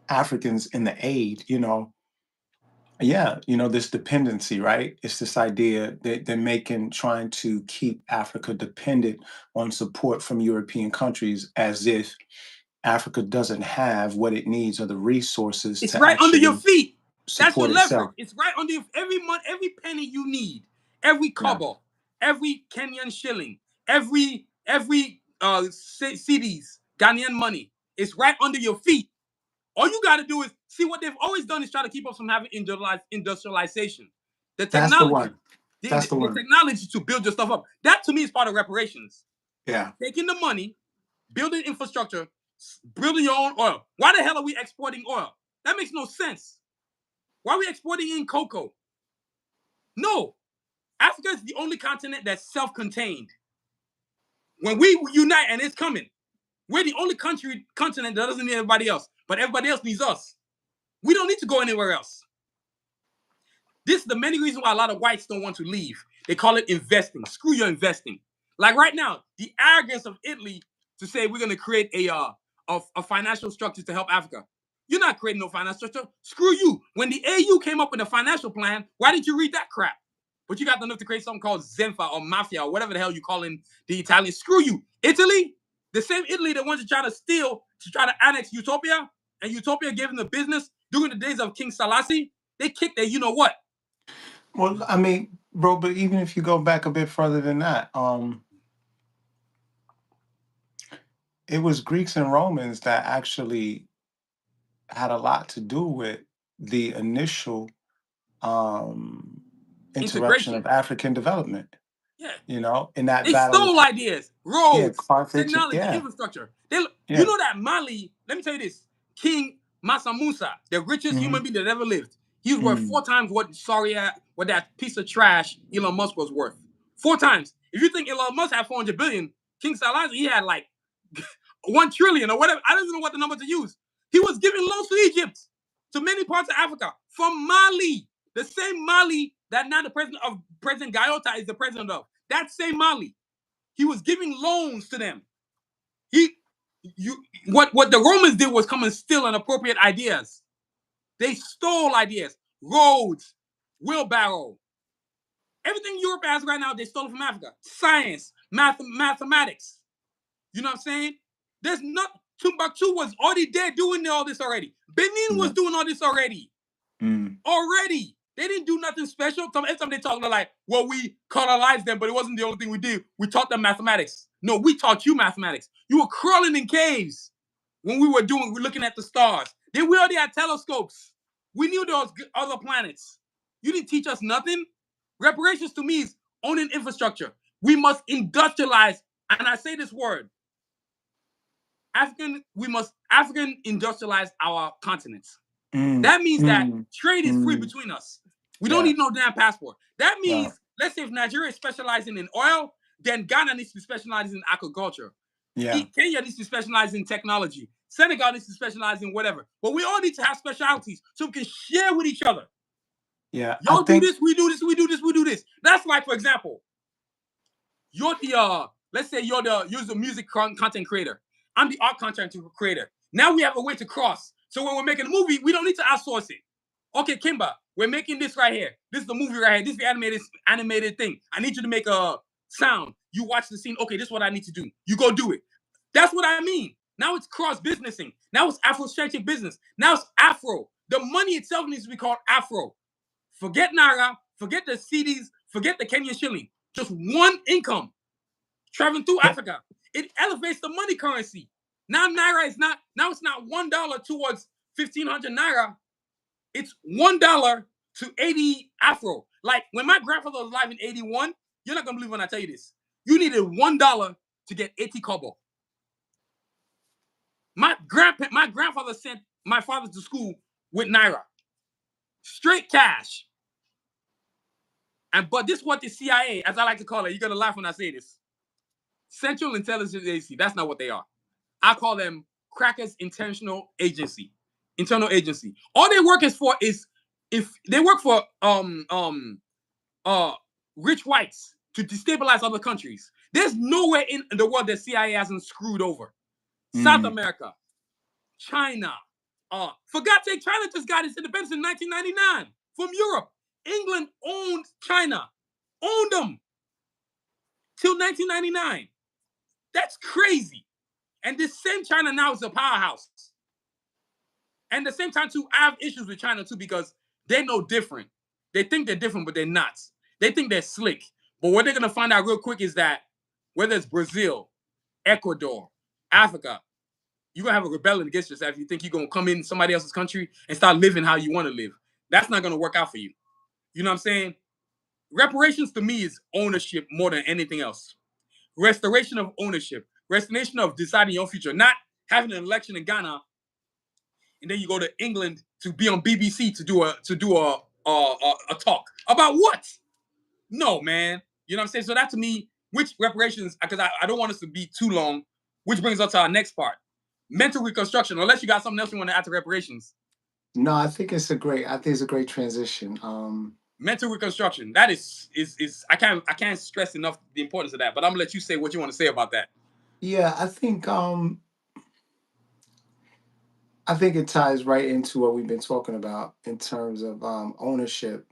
Africans in the aid, yeah, this dependency, right? It's this idea that they're making, trying to keep Africa dependent on support from European countries, as if Africa doesn't have what it needs or the resources It's to right under your actually feet. That's your support leverage. itself. It's right under your every month, every penny you need, every Yeah, kobo, every Kenyan shilling, every CDs, Ghanaian money. It's right under your feet. All you got to do is see what they've always done is try to keep us from having industrialization. The that's the technology, one. That's the the one. technology to build your stuff up. That to me is part of reparations. Yeah. Taking the money, building infrastructure, building your own oil. Why the hell are we exporting oil? That makes no sense. Why are we exporting in cocoa? No. Africa is the only continent that's self-contained. When we unite, and it's coming, we're the only continent that doesn't need everybody else, but everybody else needs us. We don't need to go anywhere else. This is the many reasons why a lot of whites don't want to leave. They call it investing. Screw your investing. Like right now, the arrogance of Italy to say we're going to create a financial structure to help Africa. You're not creating no financial structure. Screw you. When the AU came up with a financial plan, why didn't you read that crap? But you got enough to create something called Zenfa or Mafia or whatever the hell you call in the Italians. Screw you. Italy, the same Italy that wants to try to steal, to try to annex Utopia, and Utopia gave them the business during the days of King Selassie, they kicked their you know what. Well, I mean, bro, but even if you go back a bit further than that, it was Greeks and Romans that actually had a lot to do with the initial interruption Integration. of African development, Yeah. in that They battle. stole ideas, Yeah, roads, Carthage. technology, Yeah, infrastructure. You yeah. know that Mali, let me tell you this, King Massa Musa, the richest Hmm. human being that ever lived, he was worth Mm. 4 times what that piece of trash Elon Musk was worth. 4 times. If you think Elon Musk had 400 billion, King Salazar, he had like 1 trillion or whatever. I don't even know what the number to use. He was giving loans to Egypt, to many parts of Africa, from Mali. The same Mali that now the President Gayota is the president of. That same Mali. He was giving loans to them. He you what the Romans did was come and steal and appropriate ideas. They stole ideas, roads, wheelbarrow. Everything Europe has right now, they stole from Africa. Science, mathematics. You know what I'm saying? There's not Timbuktu was already there doing all this already. Benin was Yeah. doing all this already. Mm. Already. They didn't do nothing special. Every time they talk, they're like, well, we colonized them, but it wasn't the only thing we did. We taught them mathematics. No, we taught you mathematics. You were crawling in caves when we're looking at the stars. Then we already had telescopes. We knew there was other planets. You didn't teach us nothing. Reparations to me is owning infrastructure. We must industrialize, and I say this word, African industrialize our continents. Mm. That means that Mm. trade is free Mm. between us. We don't Yeah. need no damn passport. That Yeah. means, let's say if Nigeria is specializing in oil, then Ghana needs to be specializing in agriculture. Yeah. Kenya needs to specialize in technology. Senegal needs to specialize in whatever. But we all need to have specialties so we can share with each other. Yeah. I Y'all do think. this, we do this, we do this, we do this. That's like, for example, let's say you're the music content creator. I'm the art content creator. Now we have a way to cross. So when we're making a movie, we don't need to outsource it. Okay, Kimba, we're making this right here. This is the movie right here. This is the animated thing. I need you to make a sound. You watch the scene. Okay, this is what I need to do. You go do it. That's what I mean. Now it's cross businessing. Now it's Afrocentric business. Now it's Afro. The money itself needs to be called Afro. Forget Naira, forget the CDs, forget the Kenyan shilling. Just one income traveling through Africa. It elevates the money currency. Now Naira is not, now it's not $1 towards 1,500 Naira. It's $1 to 80 Afro. Like when my grandfather was alive in 81, you're not gonna believe when I tell you this. You needed $1 to get 80 kobo. My grandfather sent my father to school with Naira. Straight cash. But this is what the CIA, as I like to call it, you're gonna laugh when I say this. Central Intelligence Agency. That's not what they are. I call them crackers intentional agency. Internal agency. All they work is for is if they work for rich whites to destabilize other countries. There's nowhere in the world that CIA hasn't screwed over. South America, China. For God's sake, China just got its independence in 1999 from Europe. England owned China, owned them till 1999. That's crazy. And this same China now is a powerhouse. And at the same time, too, I have issues with China, too, because they know different. They think they're different, but they're not. They think they're slick. But what they're going to find out real quick is that whether it's Brazil, Ecuador, Africa, you're going to have a rebellion against yourself if you think you're going to come in somebody else's country and start living how you want to live. That's not going to work out for you. You know what I'm saying? Reparations to me is ownership more than anything else. Restoration of ownership. Restoration of deciding your future. Not having an election in Ghana and then you go to England to be on BBC to do a talk about what? No, man. You know what I'm saying? So that to me, which reparations, because I don't want us to be too long, which brings us to our next part. Mental reconstruction, unless you got something else you want to add to reparations. No, I think it's a great transition. Mental reconstruction. That is I can't stress enough the importance of that. But I'm gonna let you say what you want to say about that. Yeah, I think it ties right into what we've been talking about in terms of ownership.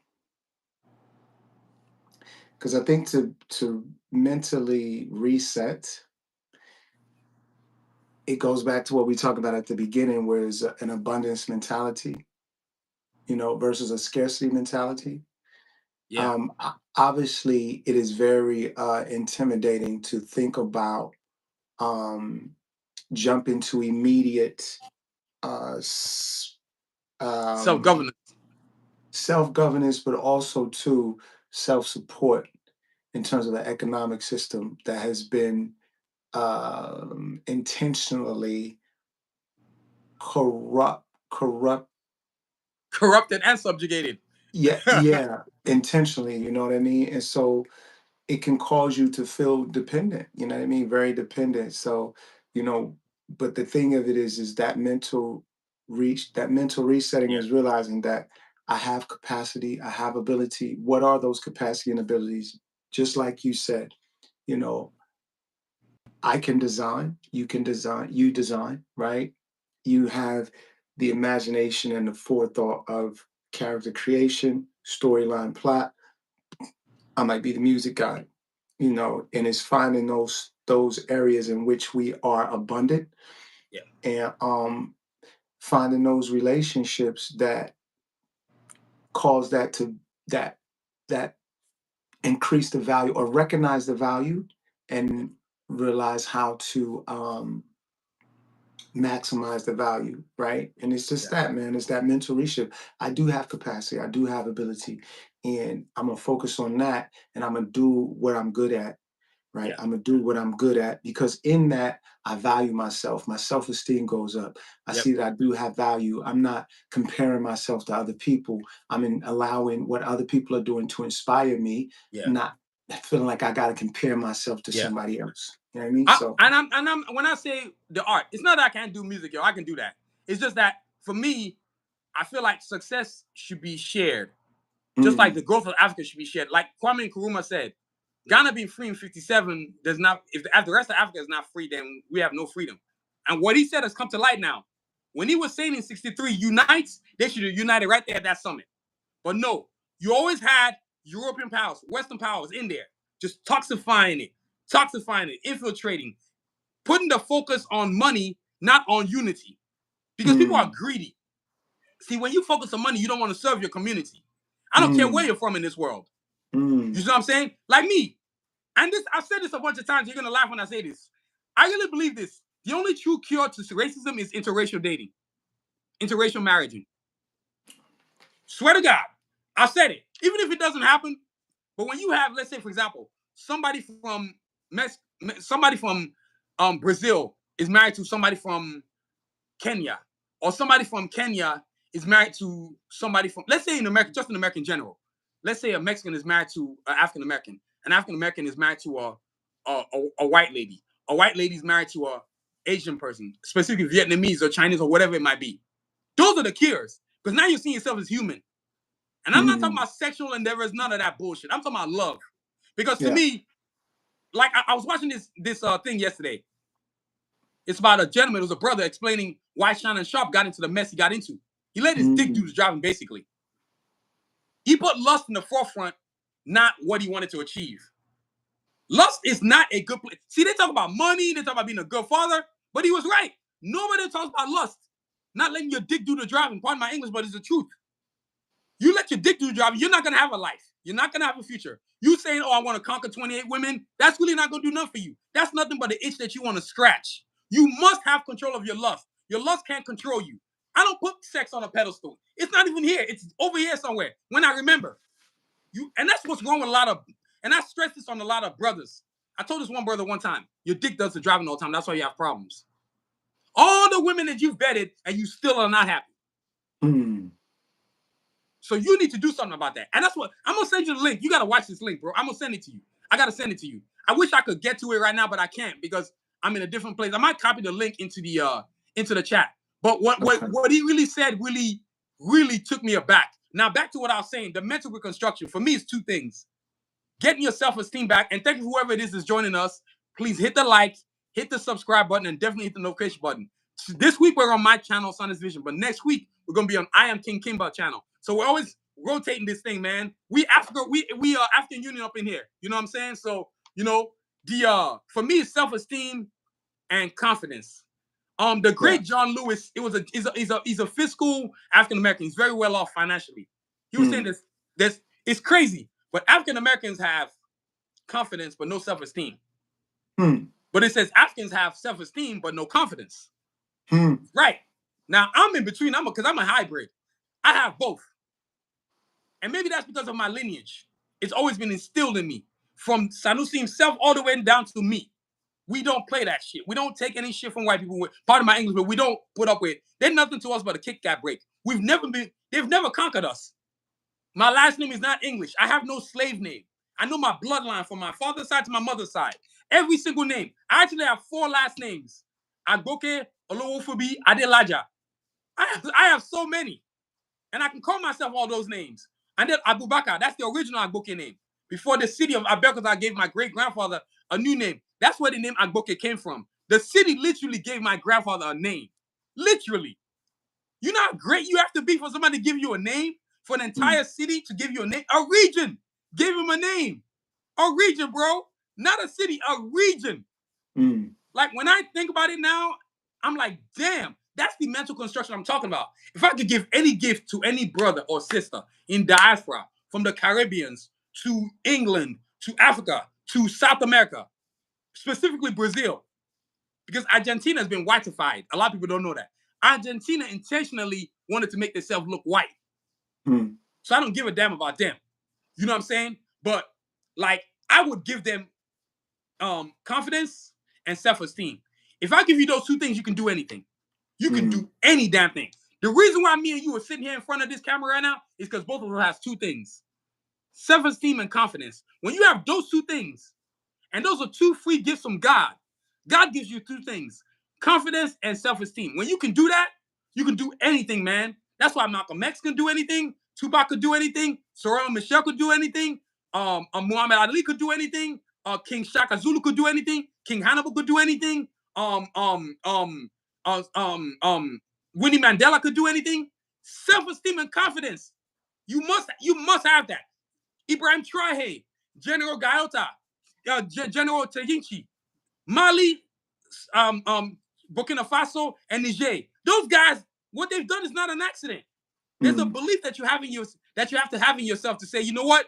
Because I think to mentally reset, it goes back to what we talked about at the beginning, where it's an abundance mentality, versus a scarcity mentality. Yeah. Obviously, it is very intimidating to think about jumping to immediate uh, s- um, Self-governance. self-governance, but also to self-support in terms of the economic system that has been intentionally corrupt. Corrupted and subjugated. Yeah, yeah, intentionally. You know what I mean? And so it can cause you to feel dependent. You know what I mean? Very dependent. So, you know, but the thing of it is that mental resetting Yeah. is realizing that I have capacity, I have ability. What are those capacity and abilities? Just like you said, you know, I can design, you design, right? You have the imagination and the forethought of character creation, storyline plot. I might be the music guy, and it's finding those areas in which we are abundant Yeah. and finding those relationships that cause that that increase the value or recognize the value and realize how to maximize the value, right? And it's just Exactly. that, man. It's that mental reshift. I do have capacity. I do have ability, and I'm gonna focus on that, and I'm gonna do what I'm good at, right? Yeah. I'm gonna do what I'm good at because in that I value myself. My self-esteem goes up. I Yep. see that I do have value. I'm not comparing myself to other people. I'm in allowing what other people are doing to inspire me, Yeah. not feeling like I gotta compare myself to Yeah. somebody else. You know what I mean? So I'm when I say the art, it's not that I can't do music, yo. I can do that. It's just that for me, I feel like success should be shared. Just like mm, the growth of Africa should be shared. Like Kwame Nkrumah said, Ghana being free in 57 does not, if the rest of Africa is not free, then we have no freedom. And what he said has come to light now. When he was saying in 63 unites, they should have united right there at that summit. But no, you always had European powers, Western powers in there, just toxifying it, infiltrating, putting the focus on money, not on unity. Because people are mm, greedy. See, when you focus on money, you don't want to serve your community. I don't care where you're from in this world. Mm. You see what I'm saying? Like me. And this, I've said this a bunch of times. You're going to laugh when I say this. I really believe this. The only true cure to racism is interracial dating, interracial marriaging. Swear to God. I said it. Even if it doesn't happen, but when you have, let's say, for example, somebody from Brazil is married to somebody from Kenya, or somebody from Kenya is married to somebody from, let's say in America, just in America in general. Let's say a Mexican is married to an African American. An African American is married to a white lady. A white lady is married to a Asian person, specifically Vietnamese or Chinese or whatever it might be. Those are the cures, because now you're seeing yourself as human. And I'm not talking about sexual endeavors, none of that bullshit. I'm talking about love. Because to me, like I was watching this thing yesterday. It's about a gentleman, it was a brother, explaining why Shannon Sharp got into the mess he got into. He let his dick do his job, basically. He put lust in the forefront, not what he wanted to achieve. Lust is not a good place. See, they talk about money, they talk about being a good father, but he was right. Nobody talks about lust. Not letting your dick do the driving. Pardon my English, but it's the truth. You let your dick do the driving, you're not going to have a life. You're not going to have a future. You saying, oh, I want to conquer 28 women, that's really not going to do nothing for you. That's nothing but an itch that you want to scratch. You must have control of your lust. Your lust can't control you. I don't put sex on a pedestal. It's not even here. It's over here somewhere. When I remember. And that's what's wrong with a lot of, and I stress this on a lot of brothers. I told this one brother one time, your dick does the driving all the time. That's why you have problems. All the women that you've vetted and you still are not happy. So you need to do something about that. And that's what, I'm going to send you the link. You got to watch this link, bro. I'm going to send it to you. I got to send it to you. I wish I could get to it right now, but I can't because I'm in a different place. I might copy the link into the chat. But what he really said really took me aback. Now, back to what I was saying. The mental reconstruction, for me, is two things. Getting your self-esteem back. And thank you for whoever it is joining us. Please hit the like, hit the subscribe button, and definitely hit the notification button. This week, we're on my channel, Sanusi Vision. But next week, we're going to be on I Am King Kimba channel. So we're always rotating this thing, man. We are African Union up in here. You know what I'm saying? So, for me, it's self-esteem and confidence. The great John Lewis, he's a fiscal African American. He's very well off financially. He was saying this it's crazy, but African Americans have confidence but no self-esteem. But it says Africans have self-esteem but no confidence. Right. Now I'm in between. Because I'm a hybrid. I have both. And maybe that's because of my lineage. It's always been instilled in me. From Sanusi himself all the way down to me. We don't play that shit. We don't take any shit from white people. Pardon my English, but we don't put up with. They're nothing to us but a Kit Kat break. They've never conquered us. My last name is not English. I have no slave name. I know my bloodline from my father's side to my mother's side. Every single name. I actually have 4 last names. Agboke, Olowofobi, Adelaja. I have so many. And I can call myself all those names. And then Abubakar, that's the original Agboke name. Before the city of Abeokuta gave my great-grandfather a new name. That's where the name Agboke came from. The city literally gave my grandfather a name. Literally. You know how great you have to be for somebody to give you a name? For an entire city to give you a name? A region gave him a name. A region, bro. Not a city, a region. Like, when I think about it now, I'm like, damn, that's the mental construction I'm talking about. If I could give any gift to any brother or sister in diaspora, from the Caribbeans to England to Africa to South America, specifically Brazil, because Argentina has been whiteified. A lot of people don't know that. Argentina intentionally wanted to make themselves look white. So I don't give a damn about them. You know what I'm saying? But, like, I would give them confidence and self-esteem. If I give you those two things, you can do anything. You can do any damn thing. The reason why me and you are sitting here in front of this camera right now is because both of us have two things. Self-esteem and confidence. When you have those two things, and those are two free gifts from God, God gives you two things. Confidence and self-esteem. When you can do that, you can do anything, man. That's why Malcolm X can do anything. Tupac could do anything. Sorrel Michelle could do anything. Muhammad Ali could do anything. King Shaka Zulu could do anything. King Hannibal could do anything. Winnie Mandela could do anything. Self-esteem and confidence. You must have that. Ibrahim Traoré, General Gayota, General Tehinchi, Mali, Burkina Faso, and Niger. Those guys, what they've done is not an accident. There's a belief that you have in you. that you have to have in yourself to say, you know what,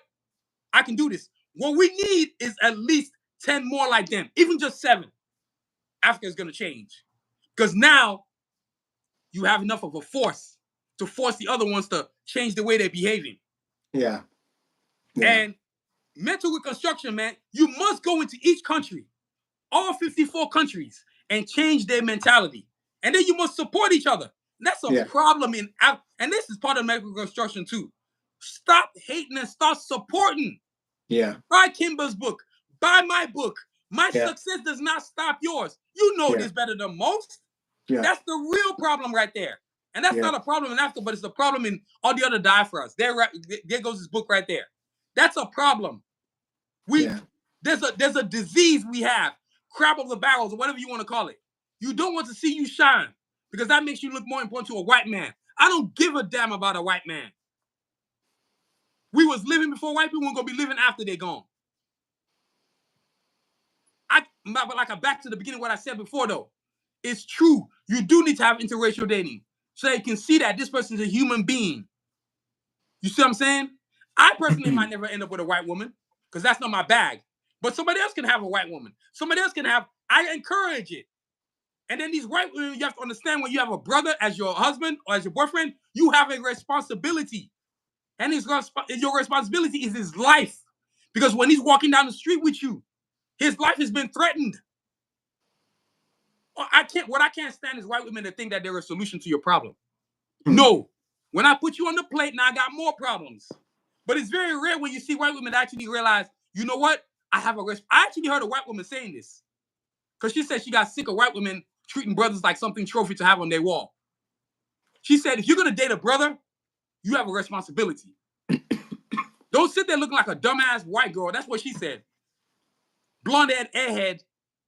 I can do this. What we need is at least 10 more like them, even just 7. Africa is going to change because now you have enough of a force to force the other ones to change the way they're behaving. Yeah. And mental reconstruction, man, you must go into each country, all 54 countries, and change their mentality. And then you must support each other. That's a problem and this is part of mental reconstruction too. Stop hating and start supporting. Yeah. Buy Kimber's book. Buy my book. My success does not stop yours. You know this better than most. That's the real problem right there. And that's not a problem in Africa, but it's a problem in all the other diasporas. There goes this book right there. That's a problem. There's a disease we have, crab of the barrels, or whatever you want to call it. You don't want to see you shine because that makes you look more important to a white man. I don't give a damn about a white man. We was living before white people, we're gonna be living after they're gone. But like back to the beginning, what I said before though, it's true. You do need to have interracial dating so they can see that this person's a human being. You see what I'm saying? I personally might never end up with a white woman because that's not my bag. But somebody else can have a white woman. Somebody else can have. I encourage it. And then these white women, you have to understand when you have a brother as your husband or as your boyfriend, you have a responsibility. And your responsibility is his life. Because when he's walking down the street with you, his life has been threatened. What I can't stand is white women that think that they're a solution to your problem. No. When I put you on the plate, now I got more problems. But it's very rare when you see white women actually realize, you know what? I actually heard a white woman saying this. Because she said she got sick of white women treating brothers like something trophy to have on their wall. She said, if you're going to date a brother, you have a responsibility. Don't sit there looking like a dumbass white girl. That's what she said. Blonde-haired airhead,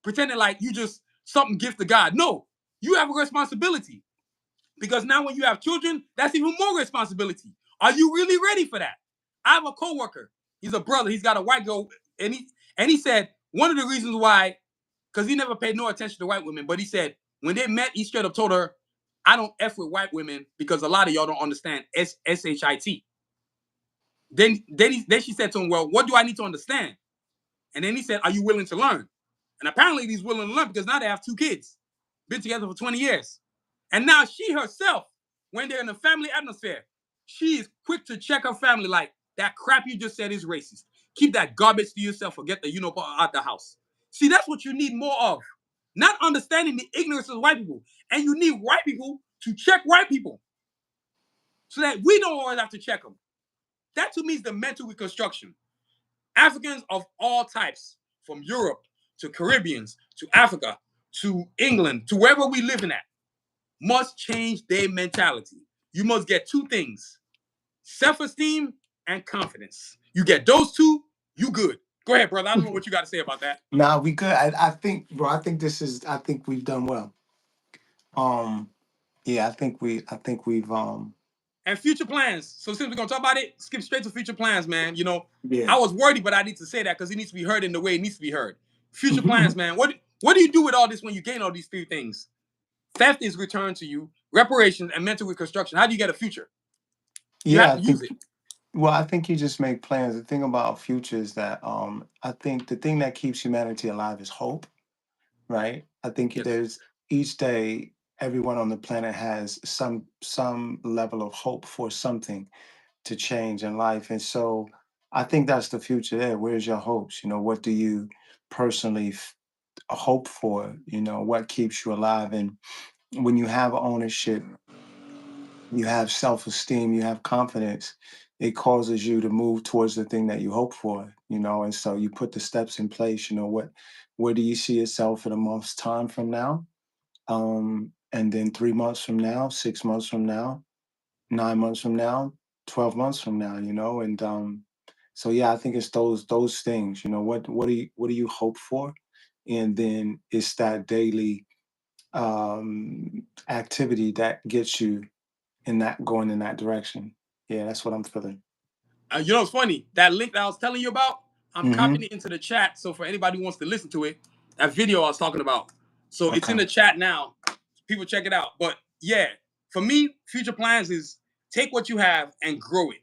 pretending like you just something gift to God. No, you have a responsibility. Because now when you have children, that's even more responsibility. Are you really ready for that? I have a coworker. He's a brother. He's got a white girl. And he said one of the reasons why, because he never paid no attention to white women, but he said when they met, he straight up told her, I don't F with white women because a lot of y'all don't understand SHIT. Then she said to him, well, what do I need to understand? And then he said, are you willing to learn? And apparently he's willing to learn because now they have 2 kids. Been together for 20 years. And now she herself, when they're in a family atmosphere, she is quick to check her family like, that crap you just said is racist. Keep that garbage to yourself or get the out the house. See, that's what you need more of. Not understanding the ignorance of white people. And you need white people to check white people so that we don't always have to check them. That to me is the mental reconstruction. Africans of all types, from Europe to Caribbeans to Africa to England to wherever we living at, must change their mentality. You must get 2 things: self-esteem and confidence. You get those 2, you good. Go ahead, brother. I don't know what you got to say about that. Nah, we good. I think, bro. I think we've done well. Yeah, I think we've And future plans. So since we're gonna talk about it, skip straight to future plans, man. I was worried, but I need to say that because it needs to be heard in the way it needs to be heard. Future plans, man. What do you do with all this when you gain all these 3 things? Theft is returned to you, reparations, and mental reconstruction. How do you get a future? You have to use it. Well, I think you just make plans. The thing about future is that I think the thing that keeps humanity alive is hope, right? I think there's each day everyone on the planet has some level of hope for something to change in life. And so I think that's the future there. Where's your hopes? What do you personally hope for? What keeps you alive? And when you have ownership, you have self-esteem, you have confidence, it causes you to move towards the thing that you hope for, and so you put the steps in place. Where do you see yourself in a month's time from now? And then 3 months from now, 6 months from now, 9 months from now, 12 months from now, and so yeah, I think it's those things. What do you hope for? And then it's that daily activity that gets you going in that direction. Yeah, that's what I'm feeling. It's funny, that link that I was telling you about, I'm copying it into the chat. So for anybody who wants to listen to it, that video I was talking about. So it's in the chat now. People check it out. But yeah, for me, future plans is take what you have and grow it.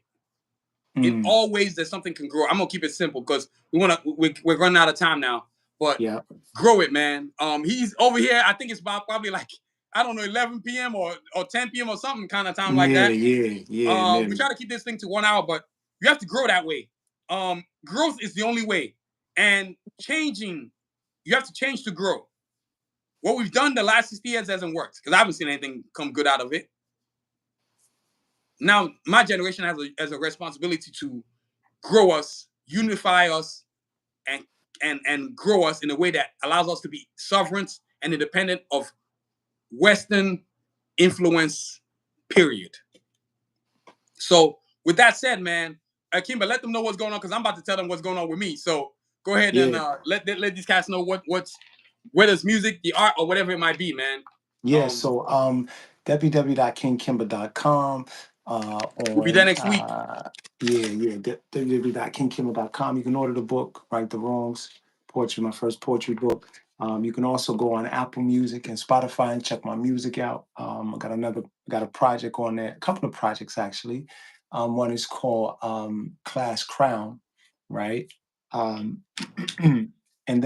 in Mm. all ways that something can grow. I'm gonna keep it simple because we're running out of time now. But Yeah. grow it, man. He's over here. I think it's about probably like I don't know 11 p.m. or 10 p.m. or something kind of time like Yeah, that. yeah, yeah. We Nearly. try to keep this thing to 1 hour, but you have to grow that way. Growth is the only way, and changing. You have to change to grow. What we've done the last 60 years hasn't worked because I haven't seen anything come good out of it. Now my generation has a responsibility to grow us, unify us, and and grow us in a way that allows us to be sovereign and independent of Western influence. Period. So with that said, man, Kimba, let them know what's going on because I'm about to tell them what's going on with me. So go ahead and Yeah. let these cats know what's whether it's music, the art, or whatever it might be, man. Yeah, so www.kingkimba.com We'll be there on next week. www.kingkimba.com. You can order the book, Right the Wrongs, poetry, my first poetry book. You can also go on Apple Music and Spotify and check my music out. I got a project on there, a couple of projects actually. One is called Class Crown, right? Um, and then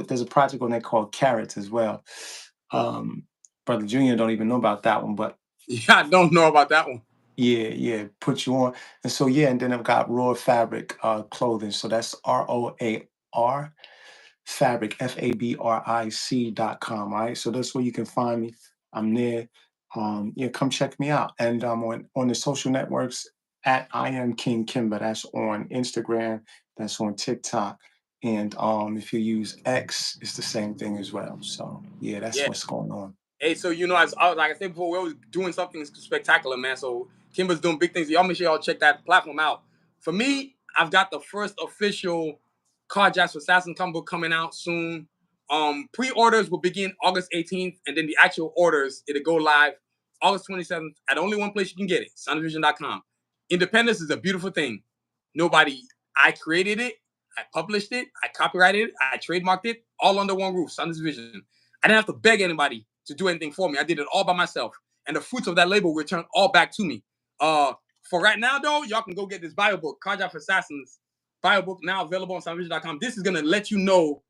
there's a project on there called Carrots as well. Um, Brother Junior don't even know about that one, but Yeah, I don't know about that one. yeah, yeah, put you on. And so yeah, and then I've got Raw Fabric clothing. So that's ROAR fabric, FABRIC.com. Right. So that's where you can find me. I'm there. Yeah, come check me out. And on the social networks at I am King Kimba. That's on Instagram, that's on TikTok. And if you use X, it's the same thing as well. So yeah, that's Yeah. what's going on. Hey, so as like I said before, we're always doing something spectacular, man. So Kimba's doing big things. Y'all make sure y'all check that platform out. For me, I've got the first official Carjacks for Assassin comic book coming out soon. Pre-orders will begin August 18th, and then the actual orders it'll go live August 27th at only one place you can get it, soundvision.com. Independence is a beautiful thing. Nobody, I created it, I published it, I copyrighted it, I trademarked it, all under one roof, Sound Vision. I didn't have to beg anybody to do anything for me. I did it all by myself. And the fruits of that labor will return all back to me. For right now, though, y'all can go get this bio book, Carjack for Assassins bio book, now available on soundvision.com. This is going to let you know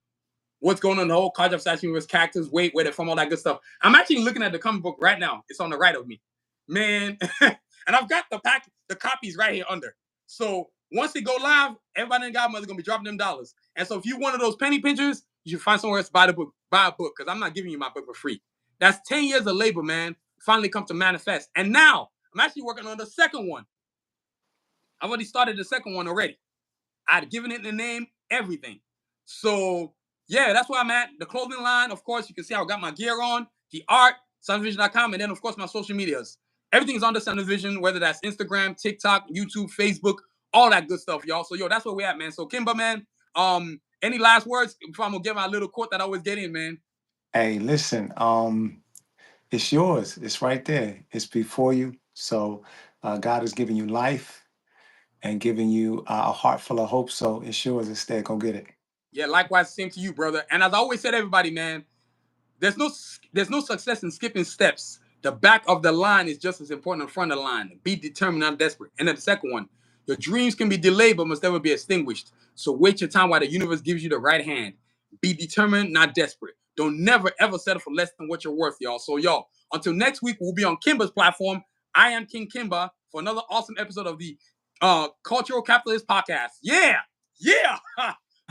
what's going on in the whole Carjack Assassin universe, characters, weight, where they're from, all that good stuff. I'm actually looking at the comic book right now. It's on the right of me. Man, and I've got the copies right here under. So once they go live, everybody in Godmother's gonna be dropping them dollars. And so if you're one of those penny pinchers, you should find somewhere else to buy the book, because I'm not giving you my book for free. That's 10 years of labor, man. Finally come to manifest. And now I'm actually working on the second one. I've already started the second one already. I'd given it the name, everything. So yeah, that's where I'm at. The clothing line, of course, you can see I got my gear on, the art, soundvision.com, and then of course my social medias. Everything's on the Soundvision, whether that's Instagram, TikTok, YouTube, Facebook, all that good stuff, y'all. So yo, that's where we at, man. So Kimba, man, any last words before I'm gonna get my little quote that I always get in, man? Hey, listen, it's yours. It's right there. It's before you. So God has given you life and giving you a heart full of hope. So it's yours. It's there. Go get it. Yeah, likewise, same to you, brother. And as I always said, everybody, man, there's no success in skipping steps. The back of the line is just as important in front of the line. Be determined, not desperate. And then the second one, your dreams can be delayed but must never be extinguished. So wait your time while the universe gives you the right hand. Be determined, not desperate. Don't never ever settle for less than what you're worth, y'all. So y'all, until next week, we'll be on Kimba's platform. I am King Kimba for another awesome episode of the Cultural Capitalist Podcast. Yeah, yeah,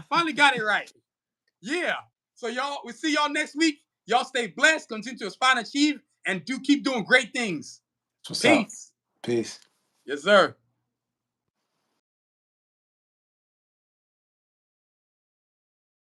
finally got it right. Yeah. So y'all, we see y'all next week. Y'all stay blessed, continue to aspire and achieve, and keep doing great things. That's what's up. Peace. Peace. Yes, sir.